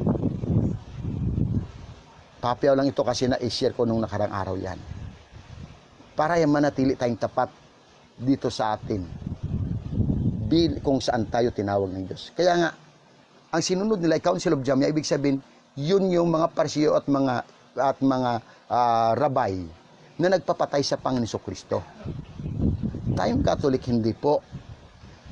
Papiaw lang ito kasi na-share ko nung nakarang araw yan. Para yan manatili tayong tapat dito sa atin kung saan tayo tinawag ng Diyos. Kaya nga, ang sinunod nila ay Council of Jamnia, ibig sabihin, yun yung mga parsiyo at mga rabay na nagpapatay sa Panginoon Hesukristo. Tayong Catholic, hindi po.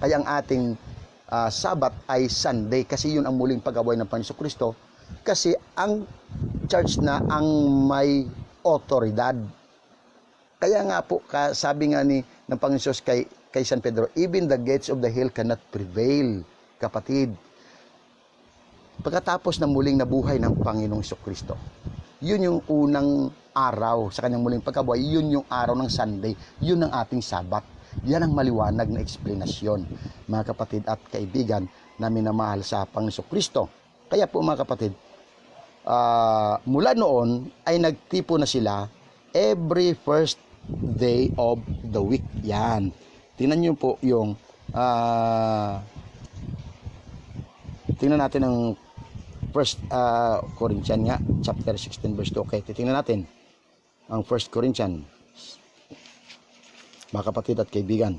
Kaya ang ating Sabat ay Sunday kasi yun ang muling pagkabuhay ng Panginoon Hesukristo. Kasi ang church na ang may otoridad. Kaya nga po, sabi nga ng Panginoon Jesus kay San Pedro, even the gates of the hell cannot prevail, kapatid. Pagkatapos na muling nabuhay ng Panginoong Hesukristo, yun yung unang araw sa kanyang muling pagkabuhay, yun yung araw ng Sunday, yun ang ating Sabat. Yan ang maliwanag na eksplanasyon, mga kapatid at kaibigan na minamahal sa Panginoong Hesukristo. Kaya po mga kapatid, mula noon ay nagtipo na sila every first day of the week. Yan. Tingnan nyo po yung tingnan natin ang First Corinthians nga, chapter 16 verse 2. Okay, titingnan natin ang 1 Corinthians, mga kapatid at kaibigan.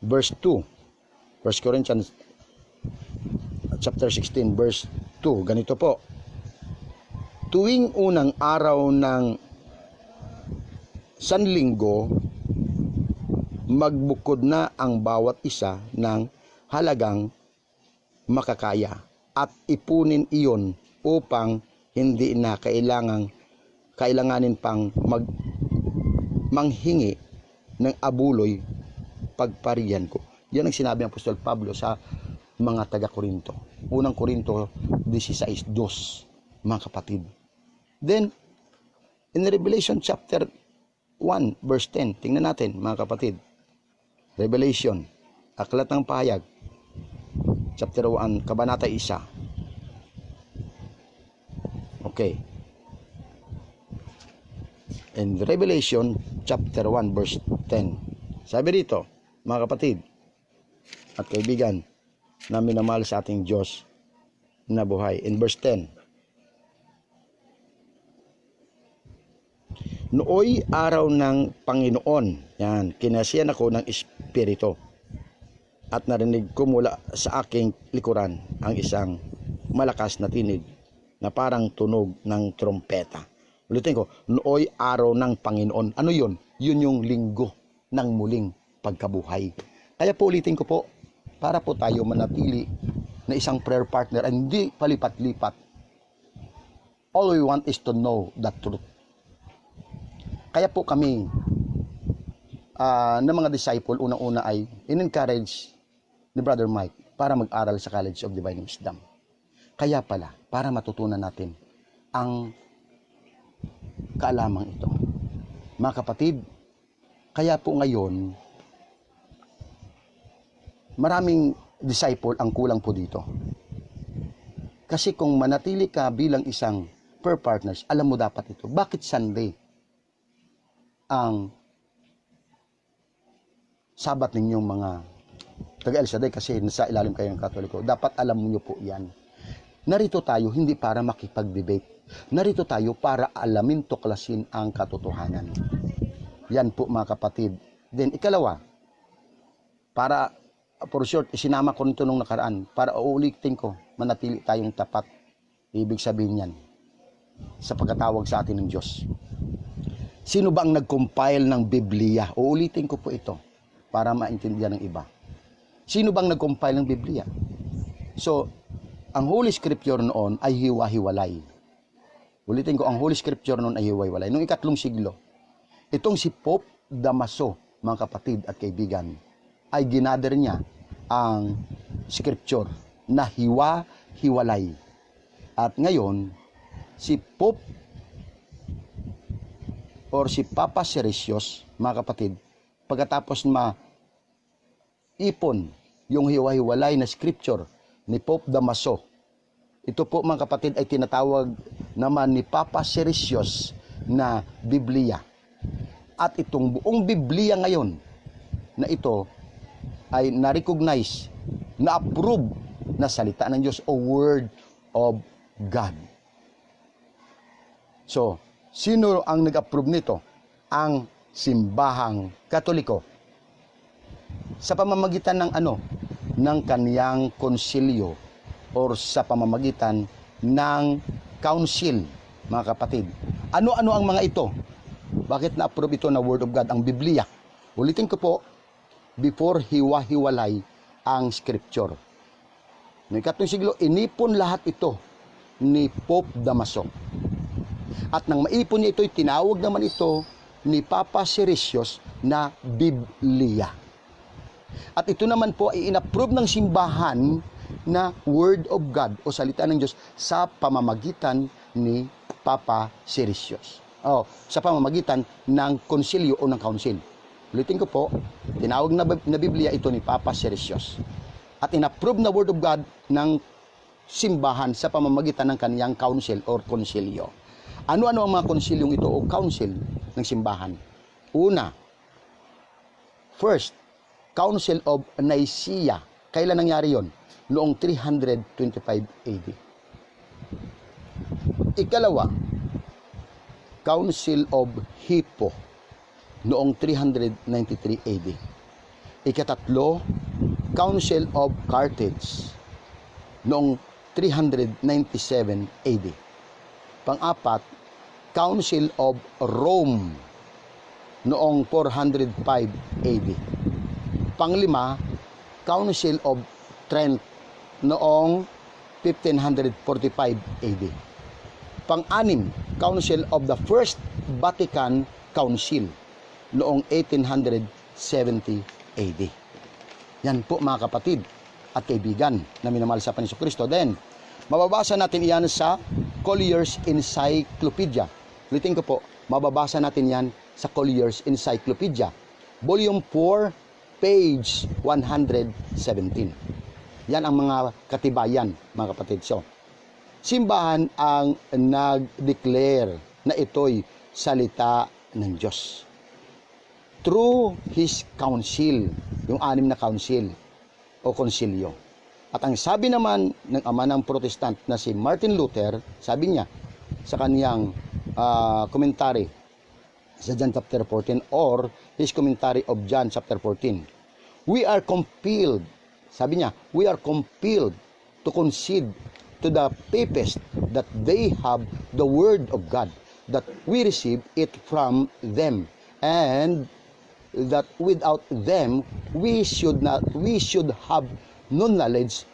Verse 2. 1 Corinthians chapter 16 verse 2. Ganito po. Tuwing unang araw ng Sanlinggo, magbukod na ang bawat isa ng halagang makakaya at ipunin iyon upang hindi na kailanganin pang manghingi ng abuloy pagpariyan ko. Yan ang sinabi ng Apostol Pablo sa mga taga-Korinto. Unang Korinto 16:2, mga kapatid. Then, in Revelation chapter 1, verse 10, tingnan natin, mga kapatid. Revelation, Aklat ng Pahayag, chapter 1, kabanata 1. Okay. In Revelation chapter 1, verse 10. Sabi dito, mga kapatid at kaibigan na minamahal sa ating Diyos na buhay. In verse 10. Nooy araw ng Panginoon, yan, kinasiyan ako ng Espiritu, at narinig ko mula sa aking likuran ang isang malakas na tinig na parang tunog ng trompeta. Ulitin ko, nooy araw ng Panginoon. Ano yun? Yun yung linggo ng muling pagkabuhay. Kaya po ulitin ko po, para po tayo manatili na isang prayer partner and hindi palipat-lipat. All we want is to know the truth. Kaya po kami ng mga disciple, unang-una ay in-encourage ni Brother Mike para mag-aral sa College of Divine Wisdom. Kaya pala, para matutunan natin ang kaalamang ito. Mga kapatid, kaya po ngayon, maraming disciple ang kulang po dito. Kasi kung manatili ka bilang isang prayer partners, alam mo dapat ito. Bakit Sunday ang Sabat ninyong mga taga-El Shaddai kasi nasa ilalim kayo ng Katoliko? Dapat alam niyo po yan. Narito tayo hindi para makipag-debate. Narito tayo para alamin, tuklasin ang katotohanan. Yan po mga kapatid. Then ikalawa, para for short, isinama ko nito nung nakaraan para uulitin ko, manatili tayong tapat. Ibig sabihin yan, sa pagkatawag sa atin ng Diyos. Sino ba ang nag-compile ng Biblia? Uulitin ko po ito para maintindihan ng iba. Sino bang nag-compile ng Biblia? So, ang Holy Scripture noon ay hiwa-hiwalay. Ulitin ko, ang Holy Scripture noon ay hiwa-hiwalay. Noong 3 siglo, itong si Pope Damaso, mga kapatid at kaibigan, ay ginather niya ang Scripture na hiwa-hiwalay. At ngayon, si Pope or si Papa Siricios, mga kapatid, pagkatapos ipon yung hiwa-hiwalay na Scripture ni Pope Damaso, ito po mga kapatid ay tinatawag naman ni Papa Siricios na Biblia. At itong buong Biblia ngayon na ito ay na-recognize, na-approve na salita ng Diyos o Word of God. So, sino ang nag-approve nito? Ang Simbahang Katoliko. Sa pamamagitan ng ng kaniyang konsilyo or sa pamamagitan ng council, mga kapatid. Ano-ano ang mga ito? Bakit na-approve ito na Word of God, ang Biblia? Ulitin ko po, before hiwa-hiwalay ang Scripture. Noong 3 siglo, inipon lahat ito ni Pope Damaso. At nang maipon niya ito, tinawag naman ito ni Papa Siricios na Biblia. At ito naman po ay inapprove ng simbahan na Word of God o salita ng Diyos sa pamamagitan ni Papa Siricios. Sa pamamagitan ng konsilyo o ng council. Ulitin ko po, tinawag na Biblia ito ni Papa Siricios. At inapprove na Word of God ng simbahan sa pamamagitan ng kaniyang council or konsilyo. Ano-ano ang mga konsilyong ito o council ng simbahan? Una, first, Council of Nicaea. Kailan nangyari yon? Noong 325 AD. Ikalawa, Council of Hippo. Noong 393 AD. Ikatatlo, Council of Carthage. Noong 397 AD. Pang-apat, Council of Rome. Noong 405 AD. Panglima, Council of Trent noong 1545 AD. Pang-anim, Council of the First Vatican Council noong 1870 AD. Yan po mga kapatid. at kaibigan na minamahal sa Panginoon Kristo. Then, mababasa natin yan sa Collier's Encyclopedia. Ulitin ko po, mababasa natin yan sa Collier's Encyclopedia. Volume 4, page 117. Yan ang mga katibayan, mga kapatid. So, simbahan ang nag-declare na ito'y salita ng Diyos. Through His council, yung 6 na council o konsilyo. At ang sabi naman ng ama ng Protestant na si Martin Luther, sabi niya sa kaniyang commentary sa John chapter 14 or his commentary of John chapter 14, we are compelled, sabi niya, we are compelled to concede to the papists that they have the word of God, that we receive it from them, and that without them we should have no knowledge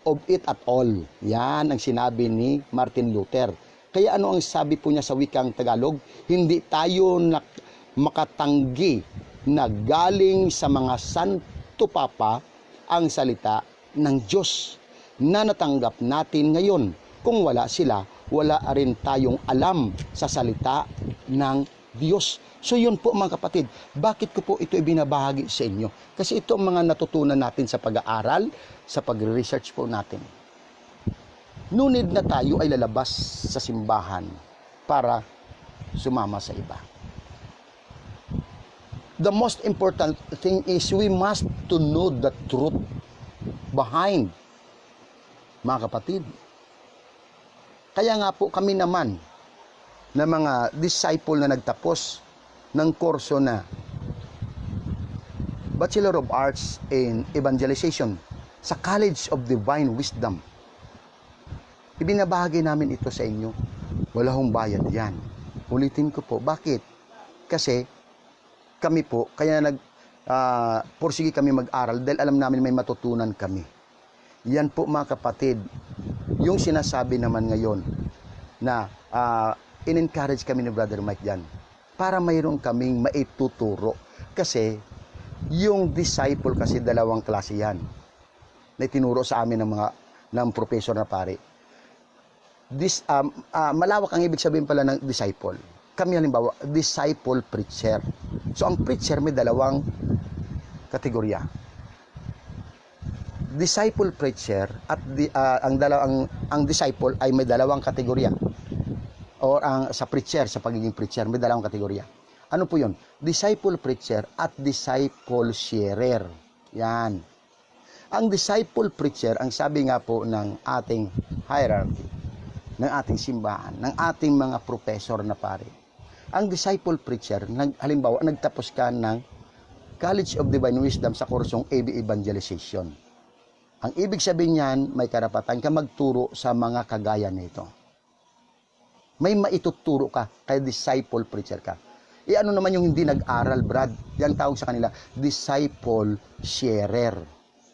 of it at all. Yan ang sinabi ni Martin Luther. Kaya ano ang sabi po niya sa wikang Tagalog? Hindi tayo makatanggi na galing sa mga Santo Papa ang salita ng Diyos na natanggap natin ngayon. Kung wala sila, wala rin tayong alam sa salita ng Diyos. So yun po mga kapatid, bakit ko po ito ibinabahagi sa inyo? Kasi ito ang mga natutunan natin sa pag-aaral, sa pag-research po natin. Nunid na tayo ay lalabas sa simbahan para sumama sa iba. The most important thing is we must to know the truth behind, mga kapatid. Kaya nga po kami naman na mga disciple na nagtapos ng kurso na Bachelor of Arts in Evangelization sa College of Divine Wisdom. Ibinabahagi namin ito sa inyo. Wala hong bayad yan. Ulitin ko po. Bakit? Kasi kami po, kaya pursige kami mag-aral dahil alam namin may matutunan kami. Yan po mga kapatid, yung sinasabi naman ngayon na in-encourage kami ni Brother Mike dyan para mayroon kaming maituturo. Kasi yung disciple kasi dalawang klase yan na itinuro sa amin ng professor na pare. Malawak ang ibig sabihin pala ng disciple. Kami halimbawa, disciple preacher. So ang preacher may dalawang kategorya. Disciple preacher at ang disciple ay may dalawang kategorya. O sa preacher, sa pagiging preacher, may dalawang kategorya. Ano po yun? Disciple preacher at disciple sharer. Yan. Ang disciple preacher, ang sabi nga po ng ating hierarchy, ng ating simbahan, ng ating mga professor na pare. Ang disciple preacher, halimbawa, nagtapos ka ng College of Divine Wisdom sa kursong AB Evangelization. Ang ibig sabihin niyan, may karapatan ka magturo sa mga kagaya nito. May maituturo ka, kaya disciple preacher ka. Ano naman yung hindi nag-aral, Brad? Yan tawag sa kanila, disciple sharer.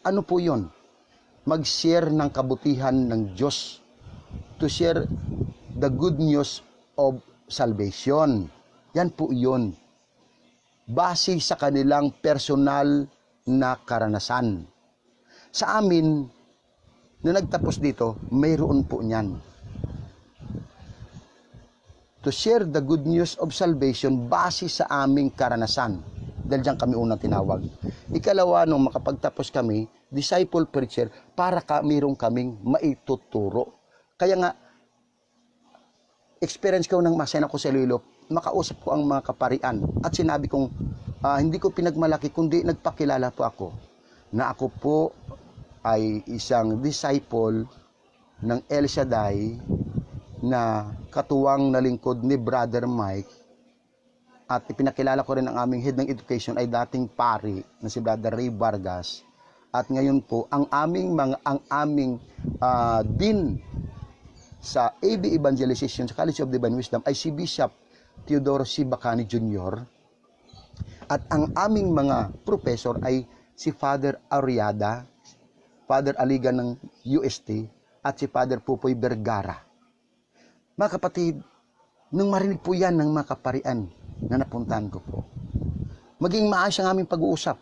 Ano po yun? Mag-share ng kabutihan ng Diyos. To share the good news of salvation. Yan po yun. Base sa kanilang personal na karanasan. Sa amin, na nagtapos dito, mayroon po niyan. To share the good news of salvation base sa aming karanasan. Dahil diyan kami unang tinawag. Ikalawa, nung makapagtapos kami, disciple preacher, para mayroon kaming maituturo. Kaya nga, experience ko nang masaya ako sa Iloilo, makausap ko ang mga kaparian. At sinabi kong, hindi ko pinagmalaki, kundi nagpakilala po ako. Na ako po ay isang disciple ng El Shaddai na katuwang na lingkod ni Brother Mike. At ipinakilala ko rin ang aming head ng education ay dating pari na si Brother Ray Vargas. At ngayon po, ang aming dean sa AB Evangelization sa College of Divine Wisdom ay si Bishop Teodoro C. Bacani Jr. At ang aming mga professor ay si Father Ariada, Father Aligan ng UST, at si Father Pupoy Vergara. Mga kapatid, nung marinig po yan ng mga kaparian na napuntahan ko po, maging maayos ang aming pag-uusap.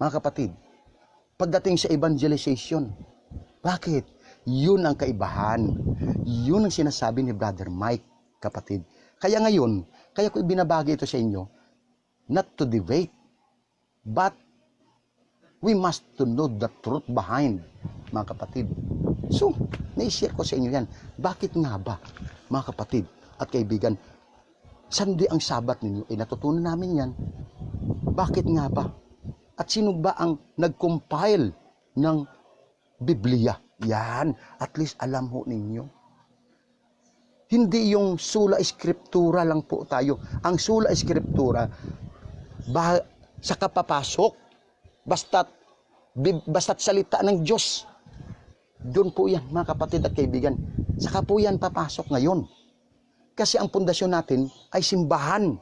Mga kapatid, pagdating sa evangelization. Bakit? Yun ang kaibahan. Yun ang sinasabi ni Brother Mike, kapatid. Kaya ngayon, kaya ko ibinabagi ito sa inyo, not to debate, but we must to know the truth behind, mga kapatid. So, na-share ko sa inyo yan. Bakit nga ba, mga kapatid at kaibigan, Sunday ang Sabat ninyo? Natutunan namin yan. Bakit nga ba? At sino ba ang nag-compile ng Biblia? Yan, at least alam ho ninyo. Hindi yung sula eskriptura lang po tayo. Ang sula eskriptura, sa kapapasok, basta't salita ng Diyos. Doon po yan, mga kapatid at kaibigan. Saka po yan papasok ngayon. Kasi ang pundasyon natin ay simbahan.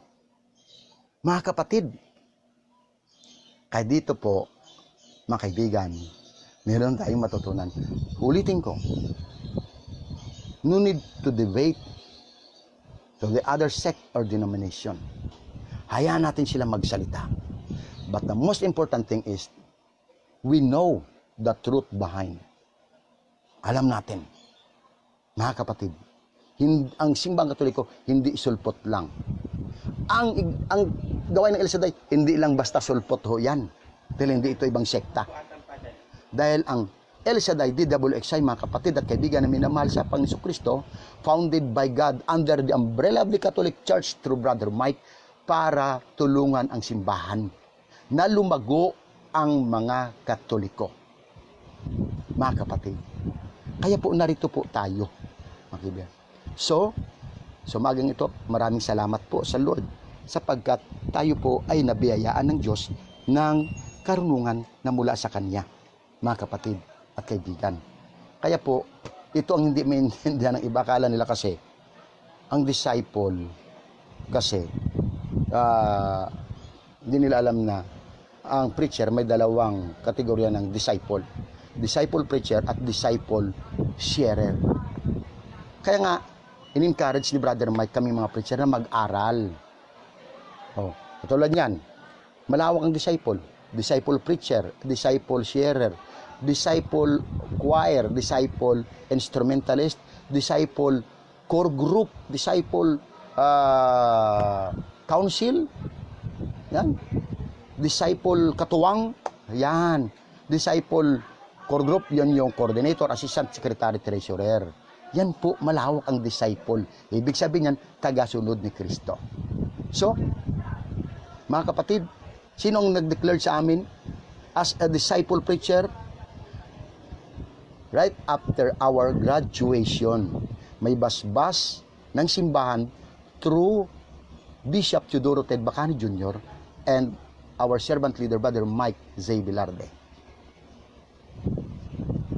Mga kapatid. Kaya dito po, mga kaibigan, meron tayong matutunan. Ulitin ko, no need to debate to the other sect or denomination. Hayaan natin sila magsalita. But the most important thing is, we know the truth behind. Alam natin, mga kapatid, ang simbang Katoliko, hindi sulpot lang. Ang gawain ng El Shaddai, hindi lang basta sulpot ho yan. Dahil hindi ito ibang sekta. Dahil ang El Shaddai, DWXI, mga kapatid at kaibigan na minamahal sa Panginoon Kristo, founded by God under the umbrella of the Catholic Church through Brother Mike, para tulungan ang simbahan na lumago ang mga Katoliko. Mga kapatid. Kaya po narito po tayo, mga kaibigan. So, sumagang ito, maraming salamat po sa Lord sapagkat tayo po ay nabiyayaan ng Diyos ng karunungan na mula sa Kanya, mga kapatid at kaibigan. Kaya po, ito ang hindi maintindihan ng iba. Akala nila kasi, ang disciple, kasi, hindi nila alam na ang preacher may dalawang kategorya ng disciple. Disciple preacher at disciple sharer. Kaya nga, in-encourage ni Brother Mike kami mga preacher na mag-aral. Katulad yan, malawak ang disciple. Disciple preacher, disciple sharer, disciple choir, disciple instrumentalist, disciple core group, disciple council, yan. Disciple katuwang, yan. Disciple core group, yan yung coordinator, assistant secretary, treasurer. Yan po, malawak ang disciple. Ibig sabihin yan, tagasunod ni Kristo. So, mga kapatid, sino ang nag-declare sa amin as a disciple preacher? Right after our graduation, may basbas ng simbahan through Bishop Teodoro Ted Bacani Jr. and our servant leader, Brother Mike Z. Velarde.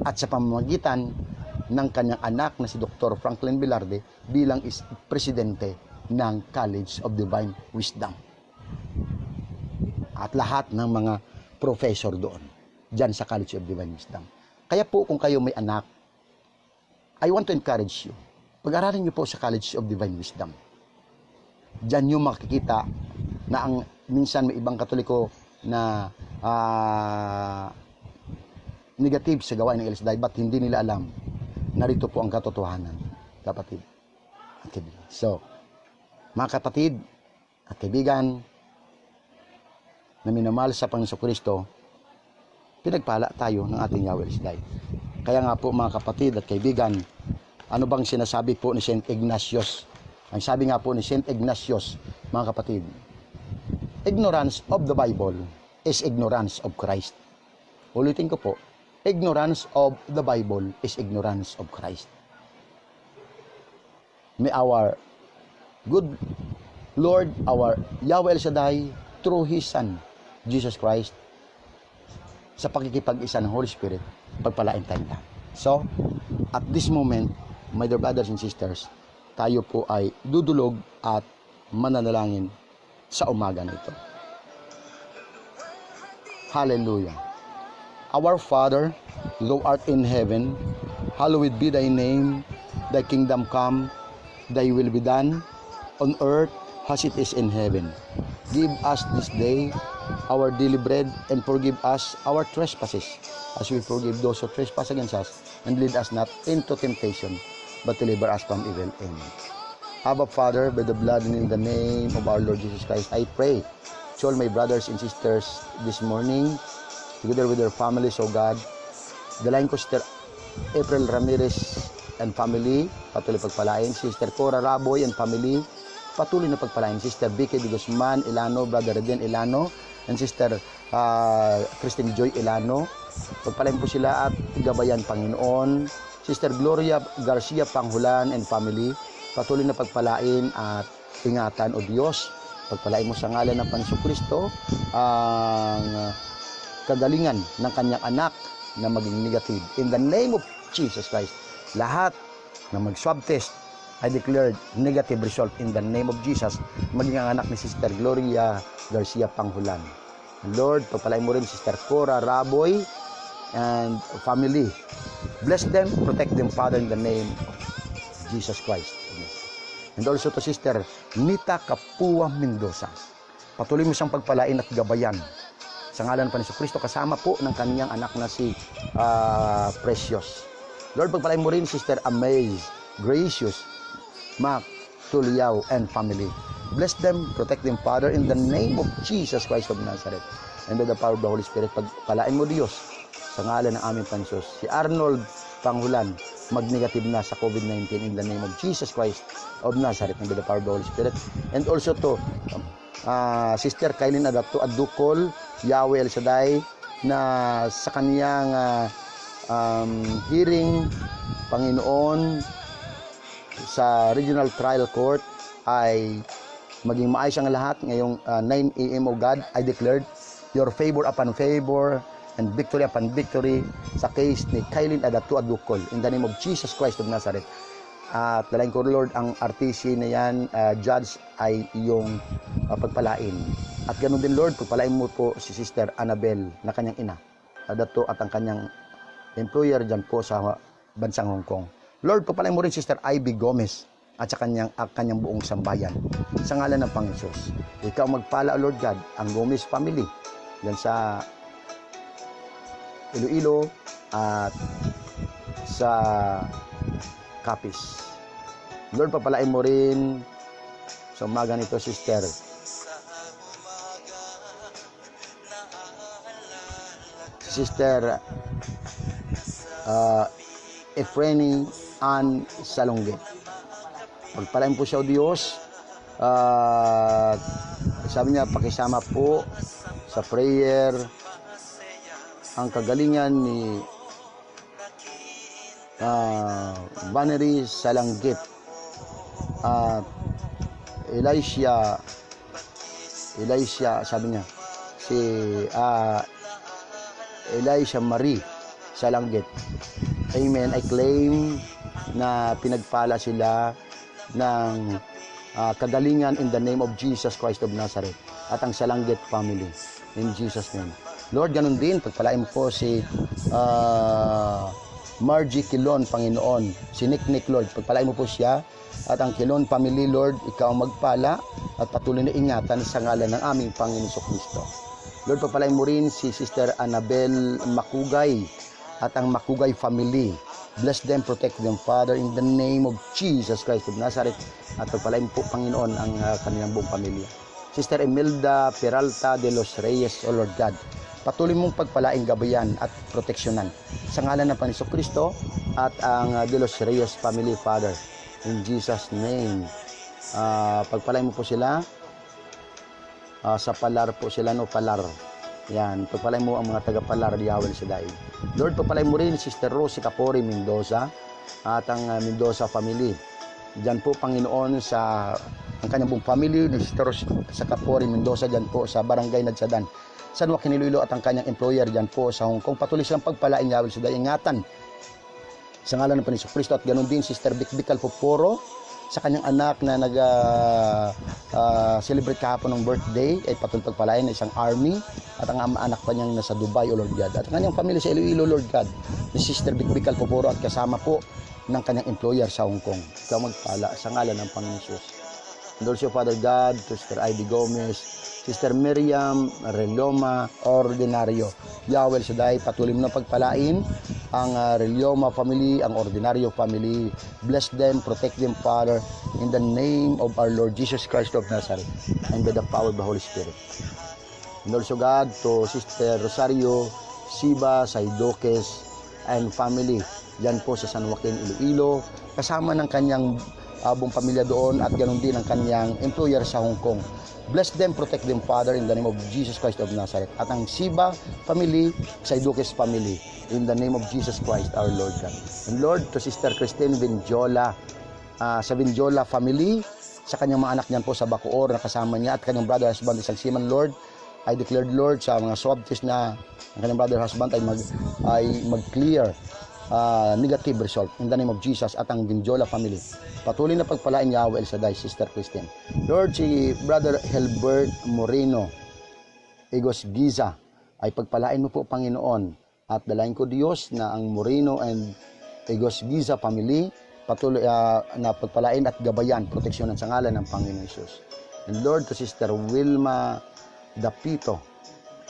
At sa pamamagitan ng kanyang anak na si Dr. Franklin Velarde bilang presidente ng College of Divine Wisdom. At lahat ng mga professor doon, dyan sa College of Divine Wisdom. Kaya po kung kayo may anak, I want to encourage you. Pag-aralin niyo po sa College of Divine Wisdom. Diyan niyo makikita na ang minsan may ibang Katoliko na negative sa gawain ng El Shaddai, but hindi nila alam. Narito po ang katotohanan, kapatid at kaibigan. So, mga kapatid at kaibigan na minamahal sa Panginoon Kristo, pinagpala tayo ng ating Yahweh El Shaddai. Kaya nga po mga kapatid at kaibigan, ano bang sinasabi po ni St. Ignatius? Ang sabi nga po ni St. Ignatius, mga kapatid, ignorance of the Bible is ignorance of Christ. Ulitin ko po, ignorance of the Bible is ignorance of Christ. May our good Lord, our Yahweh El Shaddai, through His Son, Jesus Christ, sa pagkikipag-isa ng Holy Spirit, pagpalain tayong lahat. So, at this moment, my dear brothers and sisters, tayo po ay dudulog at mananalangin sa umaga na ito. Hallelujah. Our Father, thou art in heaven, hallowed be thy name, thy kingdom come, thy will be done, on earth as it is in heaven. Give us this day our daily bread, and forgive us our trespasses, as we forgive those who trespass against us. And lead us not into temptation, but deliver us from evil. Amen. Abba, Father, by the blood and in the name of our Lord Jesus Christ, I pray to all my brothers and sisters this morning, together with their families, O God. Dalayan ko Sister April Ramirez and family, patuloy pagpalain. Sister Cora Raboy and family, patuloy na pagpalain. Sister Vicky de Guzman Ilano, Brother Reden Ilano, and Sister Christine Joy Ilano. Pagpalain po sila at gabayan, Panginoon. Sister Gloria Garcia Panghulan and family, patuloy na pagpalain at ingatan, O Diyos. Pagpalain mo sa ngalan ng Panginoon Kristo ang kagalingan ng kanyang anak na maging negative. In the name of Jesus Christ, lahat na mag-swab test, I declared negative result in the name of Jesus, maging ang anak ni Sister Gloria Garcia Panghulan. Lord, pagpalain mo rin Sister Cora Raboy and family. Bless them, protect them, Father, in the name of Jesus Christ. And also to Sister Nita Kapua Mendoza. Patuloy mo siyang pagpalain at gabayan sa ngalan ng Panginoon Kristo, kasama po ng kaniyang anak na si Precious. Lord, pagpalain mo rin Sister Amaze, Gracious, Mac, Tuliao, and family. Bless them, protect them, Father, in the name of Jesus Christ of Nazareth. And by the power of the Holy Spirit, pagpalain mo Diyos sa ngalan ng aming Panginoon. Si Arnold Panghulan, mag-negative na sa COVID-19 in the name of Jesus Christ of Nazareth, and by the power of the Holy Spirit. And also to Sister Kailin Adukol, Yahweh El Shaddai, na sa kaniyang hearing, Panginoon, sa Regional Trial Court ay maging maayos ang lahat. Ngayong 9 a.m. O God, I declared your favor upon favor and victory upon victory sa case ni Kailin Adukol in the name of Jesus Christ of Nazareth. At dalayan ko, Lord, ang RTC na yan, judge ay iyong pagpalain. At ganoon din, Lord, pagpalain mo po si Sister Annabel na kanyang ina, Adato, at ang kanyang employer dyan po sa bansang Hong Kong. Lord, pagpalain mo rin Sister Ivy Gomez at sa kanyang buong sambayan. Sa ngalan ng Panginoon, ikaw magpala, Lord God, ang Gomez family dyan sa Iloilo at sa Capiz. Lord, papalain mo rin sa umaga nito, Sister Efreni Ann Salonge. Pagpalain po siya, O Diyos. Sabi niya, pakisama po sa prayer ang kagalingan ni Banery Salanggit at Elisha, sabi niya, si Elisha Marie Salanggit. Amen. I claim na pinagpala sila ng kagalingan in the name of Jesus Christ of Nazareth at ang Salanggit family in Jesus' name. Lord, ganun din, pagpalain po si Margie Kilon, Panginoon, si Nick, Lord, pagpalain mo po siya at ang Kilon family, Lord, ikaw magpala at patuloy na ingatan sa ngalan ng aming Panginoon Kristo. Lord, pagpalain mo rin si Sister Annabel Makugay at ang Makugay family. Bless them, protect them, Father, in the name of Jesus Christ of Nazareth. At pagpalain po, Panginoon, ang kanilang buong pamilya. Sister Imelda Peralta de los Reyes, O Lord God, patuloy mong pagpalaing gabayan at proteksyonan sa ngalan ng Panginoon Kristo at ang de los Reyes family, Father, in Jesus' name. Pagpalain mo po sila sa Palar po sila, no, Palar. Yan, pagpalain mo ang mga taga-Palar, Yahweh Shaddai. Lord, pagpalain mo rin Sister Rosie Capori Mendoza at ang Mendoza family. Diyan po, Panginoon, sa ang kanyang buong family, ni Sister Rosie sa Capori Mendoza, diyan po sa Barangay Nadsadan, San Joaquin Iloilo, at ang kanyang employer diyan po sa Hong Kong. Patuloy silang pagpalain, Yahweh Shaddai, ingatan sa ngalan ng Panginoon Kristo. At ganoon din Sister Bikbikal Poporo sa kanyang anak na celebrate kahapon ng birthday, ay patuloy pagpalain ng isang army at ang anak pa niyang nasa Dubai, O Lord God, at ang kanyang family sa Iloilo, Lord God, ni Sister Bikbikal Poporo at kasama po ng kanyang employer sa Hong Kong. Ikaw magpala sa ngalan ng Panginoon Jesus. And also, Father God, to Sister Ivy Gomez, Sister Miriam Reloma Ordinario. Yahweh Shaddai, patuloy mo na pagpalain ang Reloma family, ang Ordinario family. Bless them, protect them, Father, in the name of our Lord Jesus Christ of Nazareth, and by the power of the Holy Spirit. And also, God, to Sister Rosario Siba Saidoques and family, yan po sa San Joaquin, Iloilo, kasama ng kanyang buong pamilya doon at ganoon din ang kanyang employer sa Hong Kong. Bless them, protect them, Father, in the name of Jesus Christ of Nazareth. At ang Siba family, Saidoques family, in the name of Jesus Christ, our Lord God. And Lord, to Sister Christine Vinjola, sa Vinjola family, sa kanyang mga anak niyan po sa Bacoor, na kasama niya, at kanyang brother husband, isang seaman, Lord, I declared, Lord, sa mga swab test na ang kanyang brother husband ay mag-clear negative result in the name of Jesus, at ang Vinjola family. Patuloy na pagpalain Yahweh El Shaddai, Sister Christine. Lord, si Brother Helbert Moreno Egos Giza ay pagpalain mo po, Panginoon, at dalain ko, Diyos, na ang Moreno and Egos Giza family patuloy na pagpalain at gabayan, proteksyonan sa ngalan ng Panginoon Jesus. And Lord, to Sister Wilma Dapito,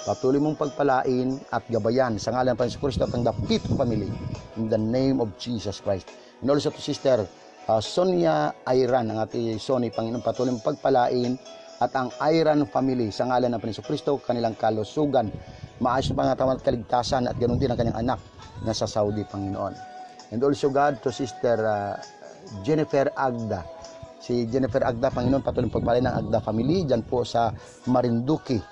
patuloy mong pagpalain at gabayan sa ngalan ng Panginoon Kristo at ang Dapito family, in the name of Jesus Christ. And also to Sister Sonia Ayran, ang ating Sony, Panginoon, patuloy mong pagpalain at ang Ayran family sa ngalan ng Panginoon Kristo, kanilang kalusugan, maayos na pangatawang kaligtasan, at ganoon din ang kanyang anak na sa Saudi, Panginoon. And also, God, to Sister Jennifer Agda. Si Jennifer Agda, Panginoon, patuloy mong pagpalain ng Agda family dyan po sa Marinduque.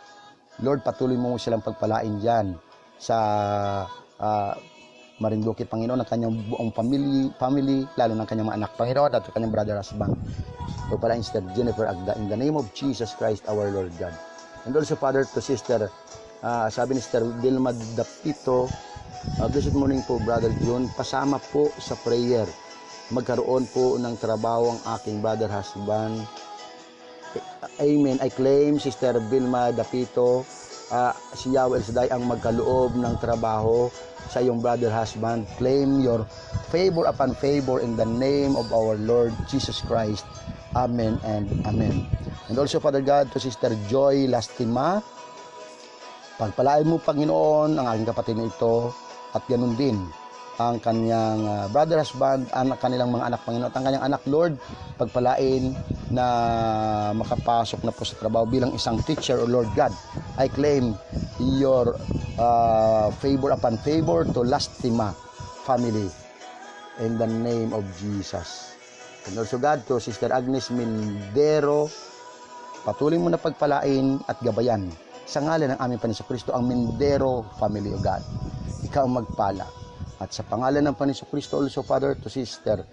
Lord, patuloy mo silang pagpalain dyan sa Marinduque, Panginoon, ang kanyang buong family, lalo ng kanyang mga anak, Panginoon, at kanyang brother husband. Pagpalain Sister Jennifer Agda, in the name of Jesus Christ, our Lord God. And also, Father, to Sister, sabi ni Sister Vilma Dapito, blessed morning po, Brother John, pasama po sa prayer. Magkaroon po ng trabaho ang aking brother husband. Amen. I claim, Sister Vilma Dapito, si Yahweh Shaddai ang magkaloob ng trabaho sa iyong brother husband. Claim your favor upon favor in the name of our Lord Jesus Christ. Amen and amen. And also, Father God, to Sister Joy Lastima, pagpalain mo, Panginoon, ang aking kapatid na ito, at ganun din ang kanyang brother husband, ang kanilang mga anak, Panginoon, at ang kanyang anak, Lord, pagpalain na makapasok na po sa trabaho bilang isang teacher, O Lord God. I claim your favor upon favor to Lastima family in the name of Jesus. And also, God, to Sister Agnes Mindero, patuloy mo na pagpalain at gabayan sa ngalan ng aming Panginoon Kristo ang Mindero family, O God. Ikaw ang magpala. At sa pangalan ng Panginoon Kristo, also, Father, to Sister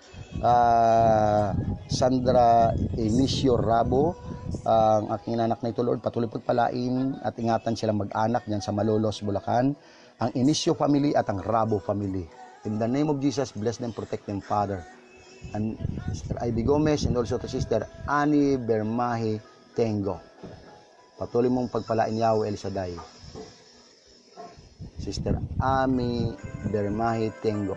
Sandra Emicio Rabo, ang aking anak na ito, Lord, patuloy pagpalain at ingatan silang mag-anak diyan sa Malolos, Bulacan, ang Emicio family at ang Rabo family. In the name of Jesus, bless them, protect them, Father. And Sister Ivy Gomez, and also to Sister Annie Bermahi Tengo, patuloy mong pagpalain, Yahweh El Shaddai. Sister Ami Bermahi Tengo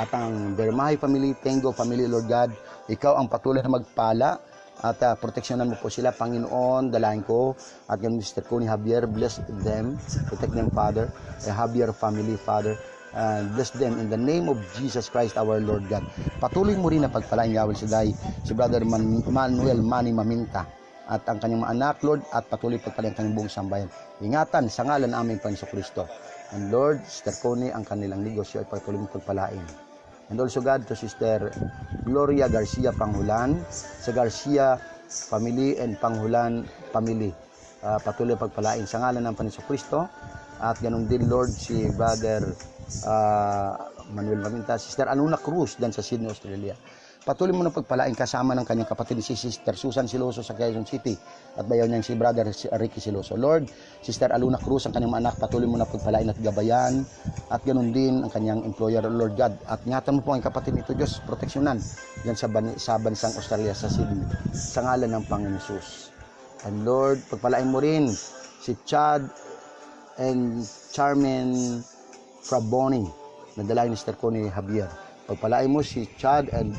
at ang Bermahi family, Tengo family, Lord God, ikaw ang patuloy na magpala at proteksyonan mo po sila, Panginoon. Dalahin ko at yung Mr. Connie Javier, bless them, protect them, Father. Javier family, Father, and bless them in the name of Jesus Christ, our Lord God. Patuloy mo rin na pagpalain, Yahweh Shaddai, si Brother Manuel Manny Maminta at ang kanyang mga anak, Lord, at patuloy pagpalain ang kanyang buong sambayan. Ingatan sa ngalan ng aming Panginoon Kristo. And Lord, Sister Connie, ang kanilang negosyo ay patuloy mong pagpalain. And also, God, to Sister Gloria Garcia Panghulan, sa Garcia family and Panghulan family, patuloy pagpalain sa ngalan ng Panginoon Kristo. At ganun din, Lord, si Brother Manuel Maminta, Sister Anuna Cruz, dan sa Sydney, Australia. Patuloy mo na pagpalain kasama ng kanyang kapatid si Sister Susan Siloso sa Quezon City at bayaw niyang si Brother Ricky Siloso. Lord, Sister Aluna Cruz, ang kanyang anak, patuloy mo na pagpalain at gabayan at ganun din ang kanyang employer, Lord God. At ingatan mo po ang kapatid nito, Diyos, proteksyonan yan sa bansang Australia, sa Sydney, sa ngalan ng Panginoon Jesus. And Lord, pagpalain mo rin si Chad and Charmen Fraboni, na dalayan ni Sister Connie Javier. Pagpalain mo si Chad and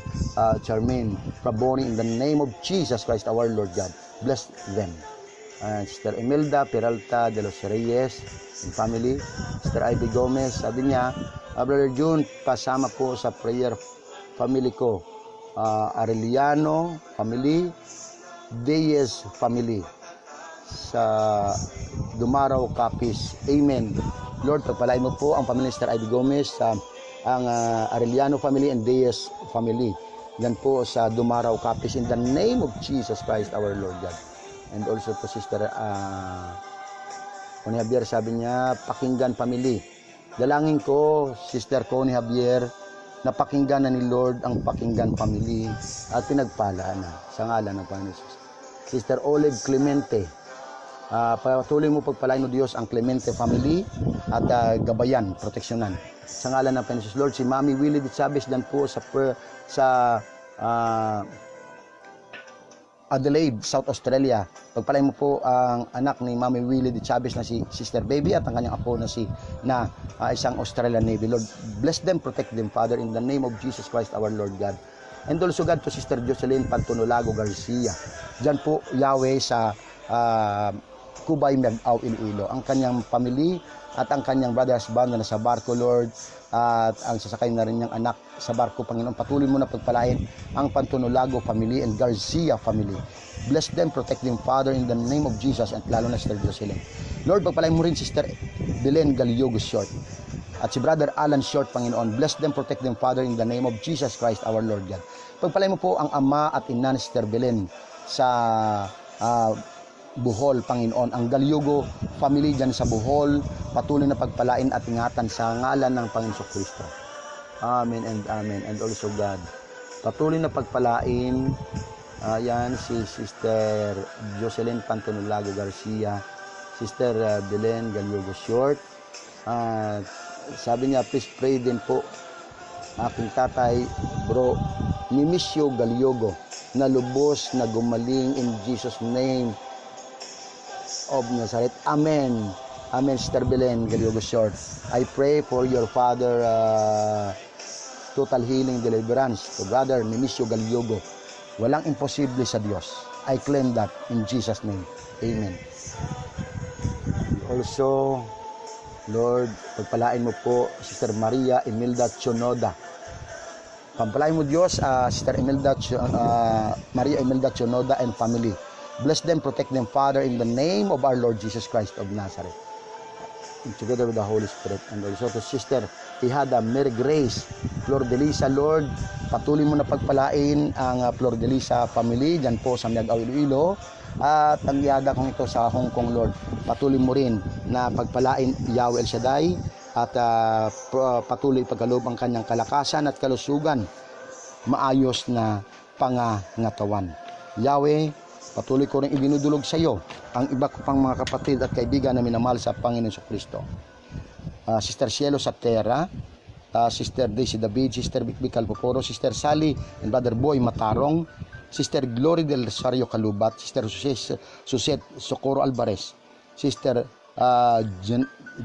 Charmaine Praboni in the name of Jesus Christ our Lord God. Bless them. Sister Imelda Peralta de los Reyes and family. Sister Ivy Gomez, sabi niya, Brother June, pasama po sa prayer family ko. Arellano family, Deyes family, sa Dumaraw Capiz. Amen. Lord, pagpalain mo po ang pamilya Sister Ivy Gomez, ang Arellano family and Deyes family. Yan po sa Dumaraw Capiz in the name of Jesus Christ our Lord God. And also po Sister Connie Javier, sabi niya, Pakinggan family. Dalangin ko, Sister Connie Javier, na pakinggan na ni Lord ang Pakinggan family at pinagpalaan na sa ngalan ng Panginoon Jesus. Sister Olive Clemente, patuloy mo pagpalain mo Diyos ang Clemente family at gabayan, proteksyonan. Sa ngalan ng Panginoon Jesus. Lord, si Mami Willie de Chavez dan po sa Adelaide, South Australia. Pagpalain mo po ang anak ni Mami Willie de Chavez na si Sister Baby at ang kanyang apo na isang Australian Navy. Lord, bless them, protect them, Father, in the name of Jesus Christ our Lord God. And also God to Sister Jocelyn Pantonolago Garcia. Diyan po Yahweh sa Cubay, Miagao, Iloilo. Ang kanyang family at ang kanyang brother husband na sa barko, Lord, at ang sasakay na rin niyang anak sa barko, Panginoon. Patuloy mo na pagpalain ang Pantonolago family and Garcia family. Bless them, protect them, Father, in the name of Jesus, at lalo na Sister Jocelyn. Lord, pagpalain mo rin Sister Belen Galiogo Short at si Brother Alan Short, Panginoon. Bless them, protect them, Father, in the name of Jesus Christ our Lord God. Pagpalain mo po ang ama at ina ni Sister Belen sa Bohol, Panginoon. Ang Galiogo family dyan sa Bohol, patuloy na pagpalain at ingatan sa ngalan ng Panginoon Kristo. Amen and amen. And also God, patuloy na pagpalain yan si Sister Jocelyn Pantonolago Garcia, Sister Belen Galiogo Short. Sabi niya, please pray din po aking tatay, Bro Nimisio Galiogo, na lubos na gumaling in Jesus name of Nazareth. Amen. Amen, Sister Belen Galiogo Short. I pray for your father total healing, deliverance to Brother Nimisio Galiogo. Walang imposible sa Diyos. I claim that in Jesus name. Amen. Also, Lord, pagpalain mo po Sister Maria Imelda Chonoda. Pagpalain mo Diyos, Sister Maria Imelda Chonoda and family. Bless them, protect them, Father, in the name of our Lord Jesus Christ of Nazareth. And together with the Holy Spirit. And also to Sister Ihada Mary Grace Flor de Lisa, Lord, patuloy mo na pagpalain ang Flor de Lisa family dyan po sa Miagao, Iloilo. At ang yada kong ito sa Hong Kong, Lord, patuloy mo rin na pagpalain Yahweh El Shaddai at patuloy pagkaloob ang kanyang kalakasan at kalusugan, maayos na pangangatawan. Yahweh, patuloy ko rin idinudulog sa iyo ang iba ko pang mga kapatid at kaibigan na minamahal sa Panginoon Kristo. Sister Cielo Saptera, Sister Daisy David, Sister Bikbikal Poporo, Sister Sally and Brother Boy Matarong, Sister Glory del Rosario Calubat, Sister Suset Socorro Alvarez, Sister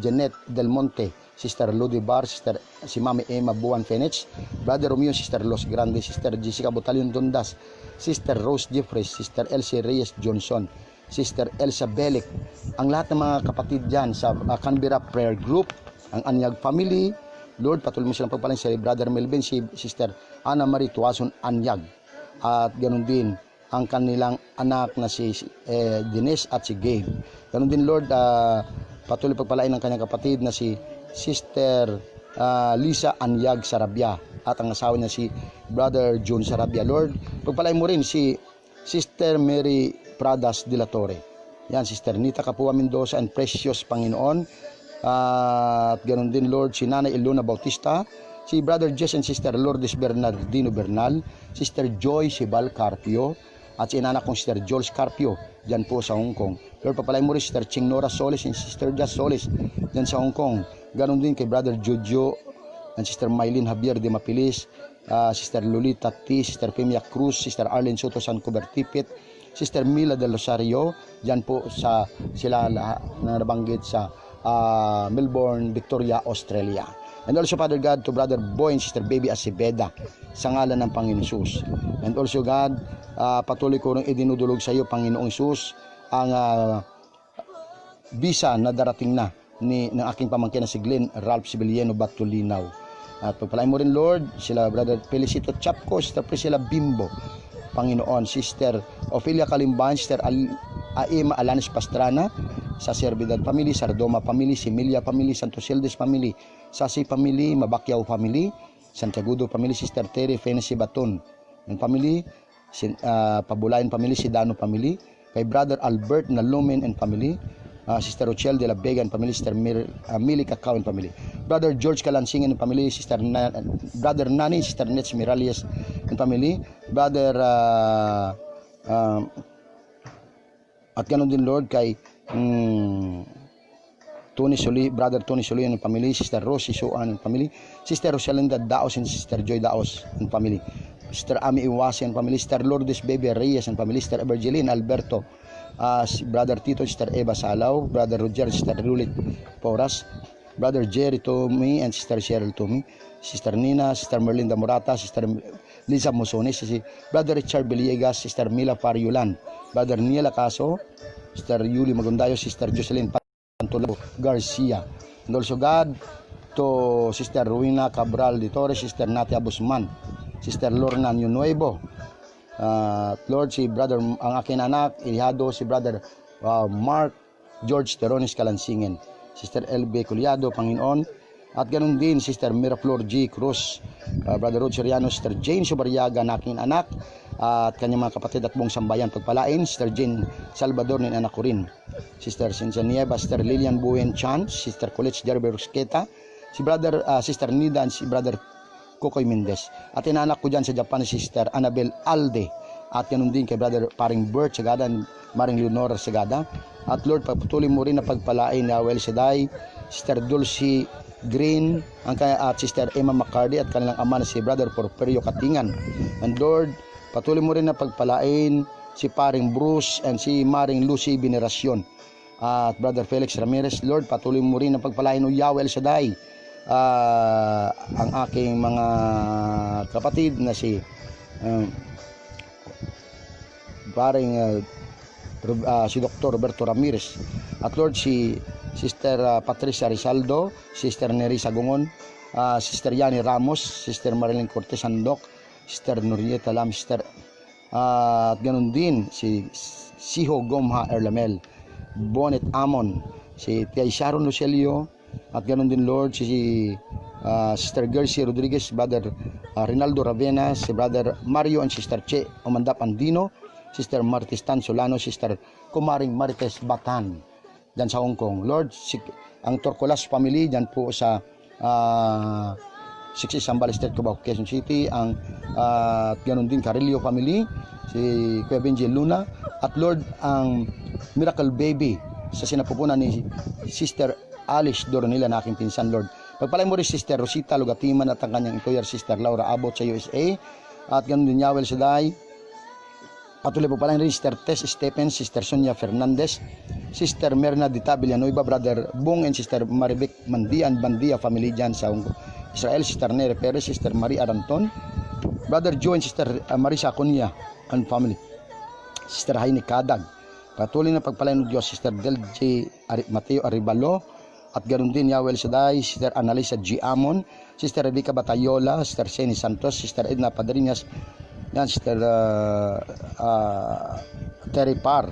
Janet Del Monte, Sister Ludi Bar, Sister si Mami Emma Buwan Fenech, Brother Romeo, Sister Los Grandes, Sister Jessica Botalion Dondas, Sister Rose Jeffries, Sister Elsie Reyes Johnson, Sister Elsa Belic, ang lahat ng mga kapatid dyan sa Canberra Prayer Group, ang Anyag Family. Lord, patuloy mo silang pagpalain si Brother Melvin, si Sister Ana Marie Tuason Anyag, at ganoon din ang kanilang anak na si Denise at si Gabe. Ganoon din, Lord, patuloy pagpalain ng kanyang kapatid na si Sister Lisa Anyag Sarabia at ang asawa niya si Brother John Sarabia. Lord, pagpalain mo rin si Sister Mary Pradas de la Torre. Yan, Sister Nita Capua Mendoza and Precious, Panginoon. At ganoon din, Lord, si Nanay Ilona Bautista, si Brother Jess and Sister Lourdes Bernardino Bernal, Sister Joy Sibal Carpio, at si inanak kong Sister Jules Carpio, dyan po sa Hong Kong. Lord, papalain mo rin Sister Ching Nora Solis and Sister Jazz Solis, dyan sa Hong Kong. Ganon din kay Brother Jojo and Sister Mylene Javier de Mapilis, Sister Lolita T, Sister Femia Cruz, Sister Arlene Soto San Cubertipit, Sister Mila del Rosario, dyan po sila na nabanggit sa Melbourne, Victoria, Australia. And also, Father God, to Brother Boy and Sister Baby Aceveda, sa ngalan ng Panginoon Isus. And also, God, patuloy ko rin idinudulog sa iyo, Panginoong Isus, ang visa na darating na ng aking pamangkin na si Glenn Ralph Sibiliano Batulinaw. At pagpalain mo rin, Lord, sila Brother Felicito Chapco, Sister Priscilla Bimbo, Panginoon, Sister Ophelia Kalimban, Sister Aima Alanis Pastrana, sa Servidad Family, Sardoma Family, Similia Family, Santos Sildes Family, Sasi Family, Mabakyaw Family, Santiagudo Family, Sister Terry Fenesi Baton and Family, Pabulayan Family, Sidano Family, kay Brother Albert Nalumen and Family, Sister Rochelle de la Vega and Family, Sister Millie Cacao and Family, Brother George Kalansingan and Family, Brother Nani, Sister Nets Miralles and Family, Brother at ganon din, Lord, kay Tony Suli, Brother Tony Suli and Family, Sister Rosie Suan and Family, Sister Rosalinda Daos and Sister Joy Daos and Family, Sister Ami Iwasi and Family, Sister Lourdes Baby Reyes and Family, Sister Evangeline Alberto, Brother Tito, Sister Eva Salaw, Brother Roger, Sister Rulit Poras, Brother Jerry Tomi and Sister Cheryl Tomi, Sister Nina, Sister Merlinda Morata, Sister Lisa Musones, Brother Richard Villegas, Sister Mila Fariulan, Brother Niela Caso, Sister Yuli Magundayo, Sister Jocelyn Pantolo Garcia, and also, God, to Sister Ruina Cabral de Torres, Sister Natia Busman, Sister Lorna Nuevo, Lord, si Brother, ang aking anak, Ilihado, si Brother Mark George Terones Kalansingen, Sister LB Culiado, Panginoon, at ganun din, Sister Miraflor G. Cruz, Brother Rod Soriano, Sister Jane Subariaga, na aking anak, at kanyang mga kapatid at buong sambayan pagpalain, Sister Jane Salvador, na anak ko rin, Sister Cynthia Nieva, Sister Lilian Buen Chan, Sister Colette Jerbe Rusqueta, si Brother, Sister Nida, and si Brother Kokoy Mendez. At inanak ko dyan sa Japan, Sister Annabel Alde, at ganun din kay Brother Paring Bert Sagada, Maring Leonora Sagada. At Lord, pagpatuloy mo rin na pagpalain na Well Shaddai, Sister Dulcie Green, at Sister Emma McCarty at kanilang ama na si Brother Porfirio Katingan. And Lord, patuloy mo rin na pagpalain si Paring Bruce and si Maring Lucy Veneracion at Brother Felix Ramirez. Lord, patuloy mo rin na pagpalain o Yahweh El Shaddai, ang aking mga kapatid na si si Dr. Roberto Ramirez, at Lord, si Sister Patricia Rizaldo, Sister Nerissa Gungon, Sister Yani Ramos, Sister Marilyn Cortez Andok, Sister Norieta Lam, Sister at ganun din si Siho Gomha Erlamel, Bonet Amon, si Tia Sharon Lucelio, at ganun din, Lord, si Sister Gercy Rodriguez, Brother Rinaldo Ravena, si Brother Mario and Sister Che Omandap Andino, Sister Martistan Solano, Sister Kumaring Marites Batan dyan sa Hong Kong. Lord, ang Torcolas family dyan po sa 60 Sambal State, Cubao, Quezon City, ang ganun din Carillo family, si Kuya Benji Luna, at Lord, ang Miracle Baby sa sinapupunan ni Sister Alice Doronila, na aking pinsan, Lord. Pagpalay mo rin Sister Rosita Lugatiman at ang kanyang employer, Sister Laura Abot sa USA, at ganun din Yahweh Shaddai. Patuloy po pala rin Sister Tess Stephen, Sister Sonia Fernandez, Sister Merna Dita Villanueva, Brother Bung and Sister Maribek Mandia and Bandia family dyan sa Israel, Sister Nere Perez, Sister Marie Aranton, Brother Joe and Sister Marisa Acuña and family, Sister Haini Kadag. Patuloy na pagpalain ng Diyos, Sister Del J. Mateo Aribalo, at ganoon din Yahweh Shaddai, Sister Analisa G. Amon, Sister Rebecca Batayola, Sister Seni Santos, Sister Edna Padrinas, yan, Sister Terry Parr,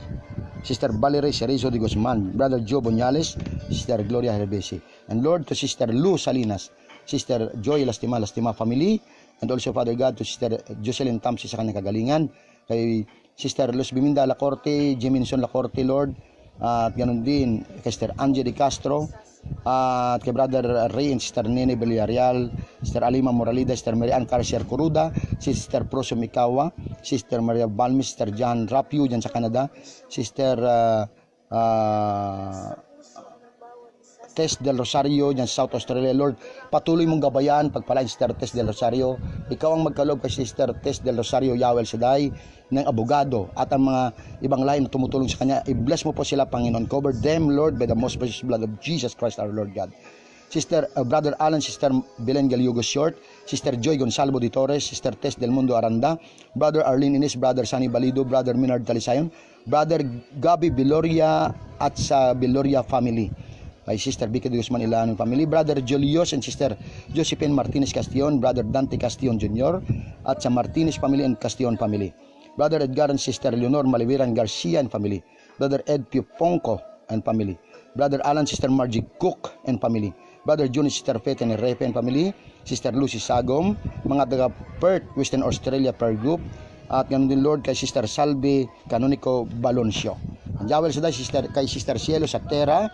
Sister Valerie Cerizo de Guzman, Brother Joe Bonyales, Sister Gloria Herbesi, and Lord, to Sister Lou Salinas, Sister Joy Lastima family, and also, Father God, to Sister Jocelyn Tamsi sa kanyang kagalingan, kay Sister Luz Biminda Lacorte, Jiminson Lacorte, Lord, at ganun din kay Sister Angie de Castro, at kay Brother Ray and Sister Nene Villarreal, Sister Alima Moralida, Sister Marian Carcer Coruda, Sister Proso Mikawa, Sister Maria Balmi, Sister John Rapio dyan sa Canada, Sister Tess del Rosario dyan sa South Australia. Lord, patuloy mong gabayan pagpalain Sister Tess del Rosario. Ikaw ang magkaloob kay Sister Tess del Rosario, Yahweh Shaddai, ng abogado at ang mga ibang lain na tumutulong sa kanya. I-bless mo po sila, Panginoon. Cover them, Lord, by the most precious blood of Jesus Christ our Lord God. Sister Brother Alan, Sister Belen Galiugo Short, Sister Joy Gonsalvo de Torres, Sister Tess Del Mundo Aranda, Brother Arlene Ines, Brother Sunny Balido, Brother Minard Talisayon, Brother Gabi Biloria at sa Biloria family. Kay Sister Vicky de Guzman Ilanong family, Brother Julius and Sister Josephine Martinez Castillon, Brother Dante Castillon Jr. at sa Martinez family and Castillon family, Brother Edgar and Sister Leonor Maliviran Garcia and family, Brother Ed Piponco and family, Brother Alan, Sister Margie Cook and family, Brother June, Sister Fete and Repe and family, Sister Lucy Sagom, mga taga Perth, Western Australia per group, at ganun din Lord kay Sister Salve Canonico Baloncio. Ang Jawel sa Sister kay Sister Cielo Satera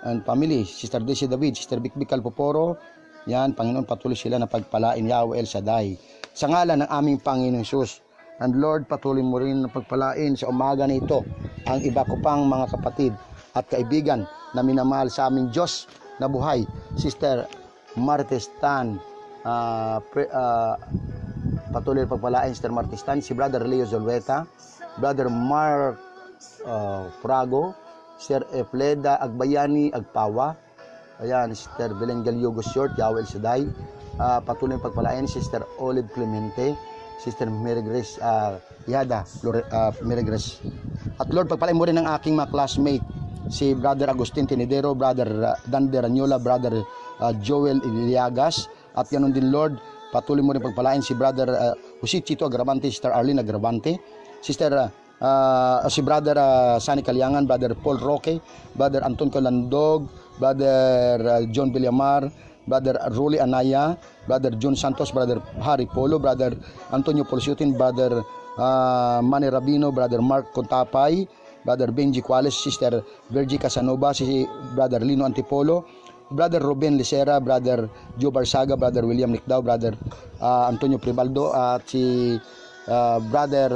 and family, Sister Daisy David, Sister Bikbikal Poporo, yan, Panginoon, patuloy sila na pagpalain Yahweh El Shaddai. Sa ngalan ng aming Panginoong Hesus. And Lord, patuloy mo rin na pagpalain sa umaga na ito ang iba ko pang mga kapatid at kaibigan na minamahal sa aming Diyos na buhay. Sister Martes Tan, patuloy pagpalain Sister Martes Tan, si Brother Leo Zolweta, Brother Mark Prago, Sister Efleda Agbayani Agpawa, ayan, Sister Belen Galiugo Short, Yahweh El Shaddai, patuloy pagpalain Sister Olive Clemente, Sister Mary Grace Yada, Mary Grace. At Lord, pagpalain mo rin ang aking mga classmate, si Brother Agustin Tinidero, Brother Dan Deranyola, Brother Joel Iliagas, at ganoon din Lord, patuloy mo rin pagpalain si Brother Jose Chito Agravante, Sister Arlene Agravante, Sister si Brother Sani Kalyangan, Brother Paul Roque, Brother Anton Colandog, Brother John Villamar, Brother Rolly Anaya, Brother John Santos, Brother Harry Polo, Brother Antonio Polsutin, Brother Manny Rabino, Brother Mark Contapay, Brother Benji Cuales, Sister Virgie Casanova, si Brother Lino Antipolo, Brother Ruben Licera, Brother Joe Barsaga, Brother William Nicdao, Brother Antonio Pribaldo, at si Brother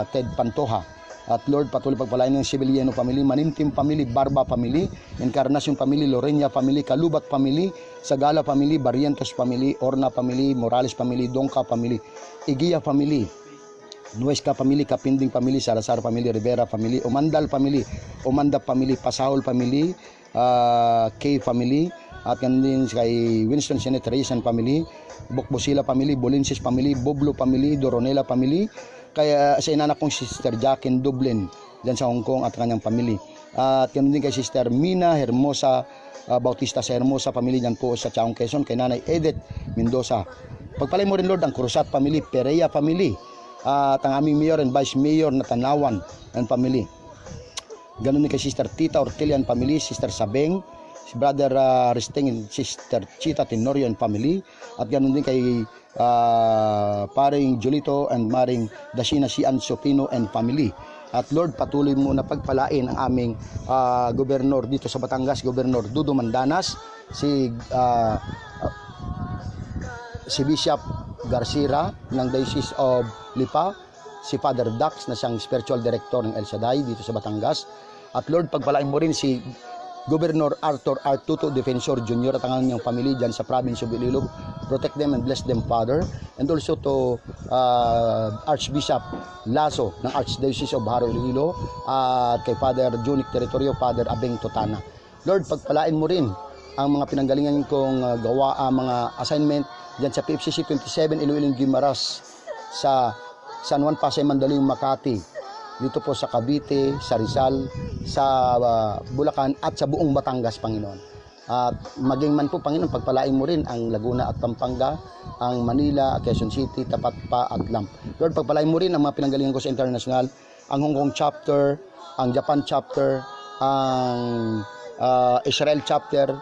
Ted Pantoja. At Lord, patuloy pagpalain ng Sibiliano family, Manintim family, Barba family, Encarnacion family, Lorena family, Kalubat family, Sagala family, Barrientos family, Orna family, Morales family, Dongka family, Igia family, Nuesca family, Kapinding family, Salazar family, Rivera family, Omandal family, Omandap family, Pasahol family, K family, at ganun din kay Winston Senet Reyes family, Bokbosila family, Bolinsis family, Boblo family, Doronela family, kaya sa inanak kong Sister Jacqueline Dublin dyan sa Hong Kong at kanyang family. At ganun din kay Sister Mina Hermosa Bautista sa Hermosa family dyan po sa Chaong Quezon, kay Nanay Edith Mendoza. Pagpalay mo rin Lord ang Cruzat family, Perea family, at ang aming Mayor and Vice Mayor na Tanawan and family. Ganun din kay Sister Tita Ortelian family, Sister Sabeng, si Brother Resting and Sister Chita Tenorio and family, at ganun din kay paring Julito and Maring Dasina Sian Sopino and family. At Lord, patuloy mo na pagpalain ang aming gobernador dito sa Batangas, Gobernador Dudo Mandanas, si Bishop Garcia ng Diocese of Lipa, si Father Dax na siyang spiritual director ng El Shaddai dito sa Batangas. At Lord, pagpalain mo rin si Governor Arthur R. Tuto Defensor Jr. at ang kanyang family dyan sa province of Iloilo. Protect them and bless them, Father. And also to Archbishop Lasso ng Archdiocese of Haro Iloilo, at kay Father Junic Territorio, Father Abeng Totana. Lord, pagpalain mo rin ang mga pinanggalingan kong gawa, mga assignment dyan sa PFCC 27 Iloilo Guimaras, sa San Juan Pasay, Mandaluyong, Makati, dito po sa Cavite, sa Rizal, sa Bulacan at sa buong Batangas, Panginoon. At maging man po, Panginoon, pagpalain mo rin ang Laguna at Pampanga, ang Manila, Quezon City, Tapat Pa at Lamp. Lord, pagpalain mo rin ang mga pinanggalingan ko sa international, ang Hong Kong chapter, ang Japan chapter, ang Israel chapter,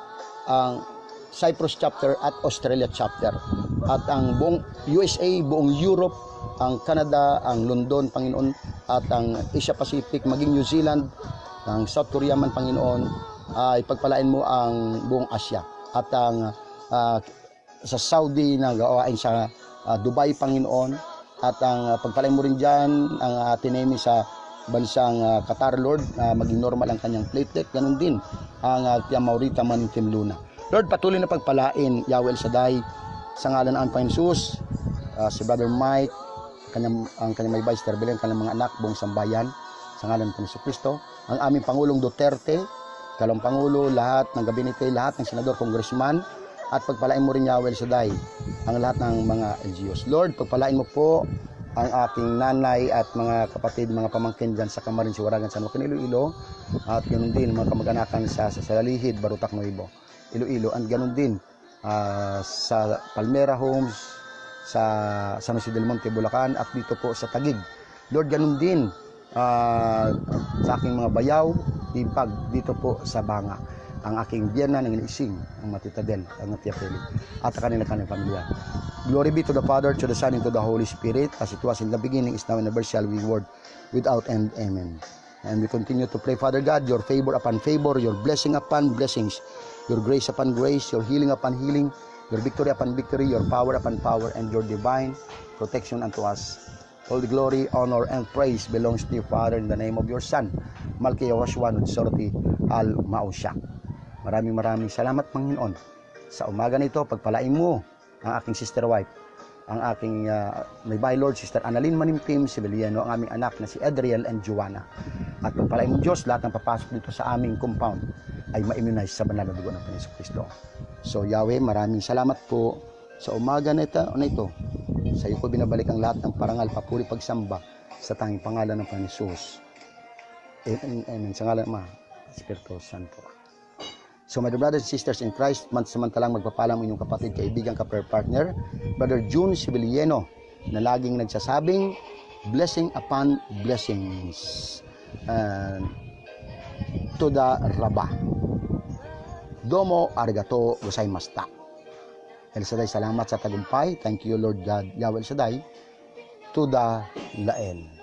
ang Cyprus chapter at Australia chapter. At ang buong USA, buong Europe, ang Canada, ang London, Panginoon, at ang Asia Pacific, maging New Zealand, ang South Korea man, Panginoon, ay pagpalain mo ang buong Asia. At ang sa Saudi na gawain sa Dubai, Panginoon, at ang pagpalain mo rin dyan ang tinemi sa bansang Qatar, Lord, maging normal ang kanyang platelet. Ganun din ang Maurita Manintim Luna. Lord, patuloy na pagpalain Yahweh El Shaddai sa ngalan ng Panginoon Jesus, si Brother Mike, ang kanyang may vice, Terbelen, ang kanyang mga anak, buong sambayan, sa ngalan ng Panginoon Kristo, ang aming Pangulong Duterte, Kalong Pangulo, lahat ng gabinete, lahat ng senador, congressman, at pagpalain mo rin Yahweh El Shaddai ang lahat ng mga LGUs. Lord, pagpalain mo po ang aking nanay at mga kapatid, mga pamangkin dyan sa Kamarin, Siwaragan, San Joaquin, Iloilo, at ganoon din mga kamag-anakan sa Salalihid, Barutak, Nuevo, Iloilo, at ganoon din sa Palmera Homes, sa San Jose del Monte, Bulacan, at dito po sa Taguig. Lord, ganoon din sa aking mga bayaw, Ibag, dito po sa Banga, ang aking biyana ng inising, ang Matitadel, ang Matiapeli, at ang kanilang pamilya. Glory be to the Father, to the Son, and to the Holy Spirit, as it was in the beginning, is now, and ever shall be, world without end. Amen. And we continue to pray, Father God, your favor upon favor, your blessing upon blessings, your grace upon grace, your healing upon healing, your victory upon victory, your power upon power, and your divine protection unto us. All the glory, honor, and praise belongs to you, Father, in the name of your Son, Malki Yahushua Nudsoroti Al-Mausyak. Maraming salamat, Panginoon. Sa umaga nito, pagpalain mo ang aking sister wife, ang aking may by Lord, Sister Annalyn Manimtim Sibiliano, ang aming anak na si Adriel and Joanna. At pagpalain mo, Diyos, lahat ng papasok dito sa aming compound ay ma-immunize sa banal na dugo ng Panginoon Kristo. So, Yahweh, maraming salamat po sa umaga na ito. Sa iyo ko binabalik ang lahat ng parangal, papuri, pagsamba sa tanging pangalan ng Panginoon Jesus. Amen. Sa ngalan ng Ama, Espiritu Santo. So, my brothers and sisters in Christ, samantalang magpapalam inyong kapatid, kaibigan, ka-prayer partner, Brother June Sibiliano, na laging nagsasabing, blessing upon blessings. To the Rabba. Domo arigato gozaimashita. El Shaddai, salamat sa tagumpay. Thank you, Lord God, Yahweh El Shaddai, to the Lael.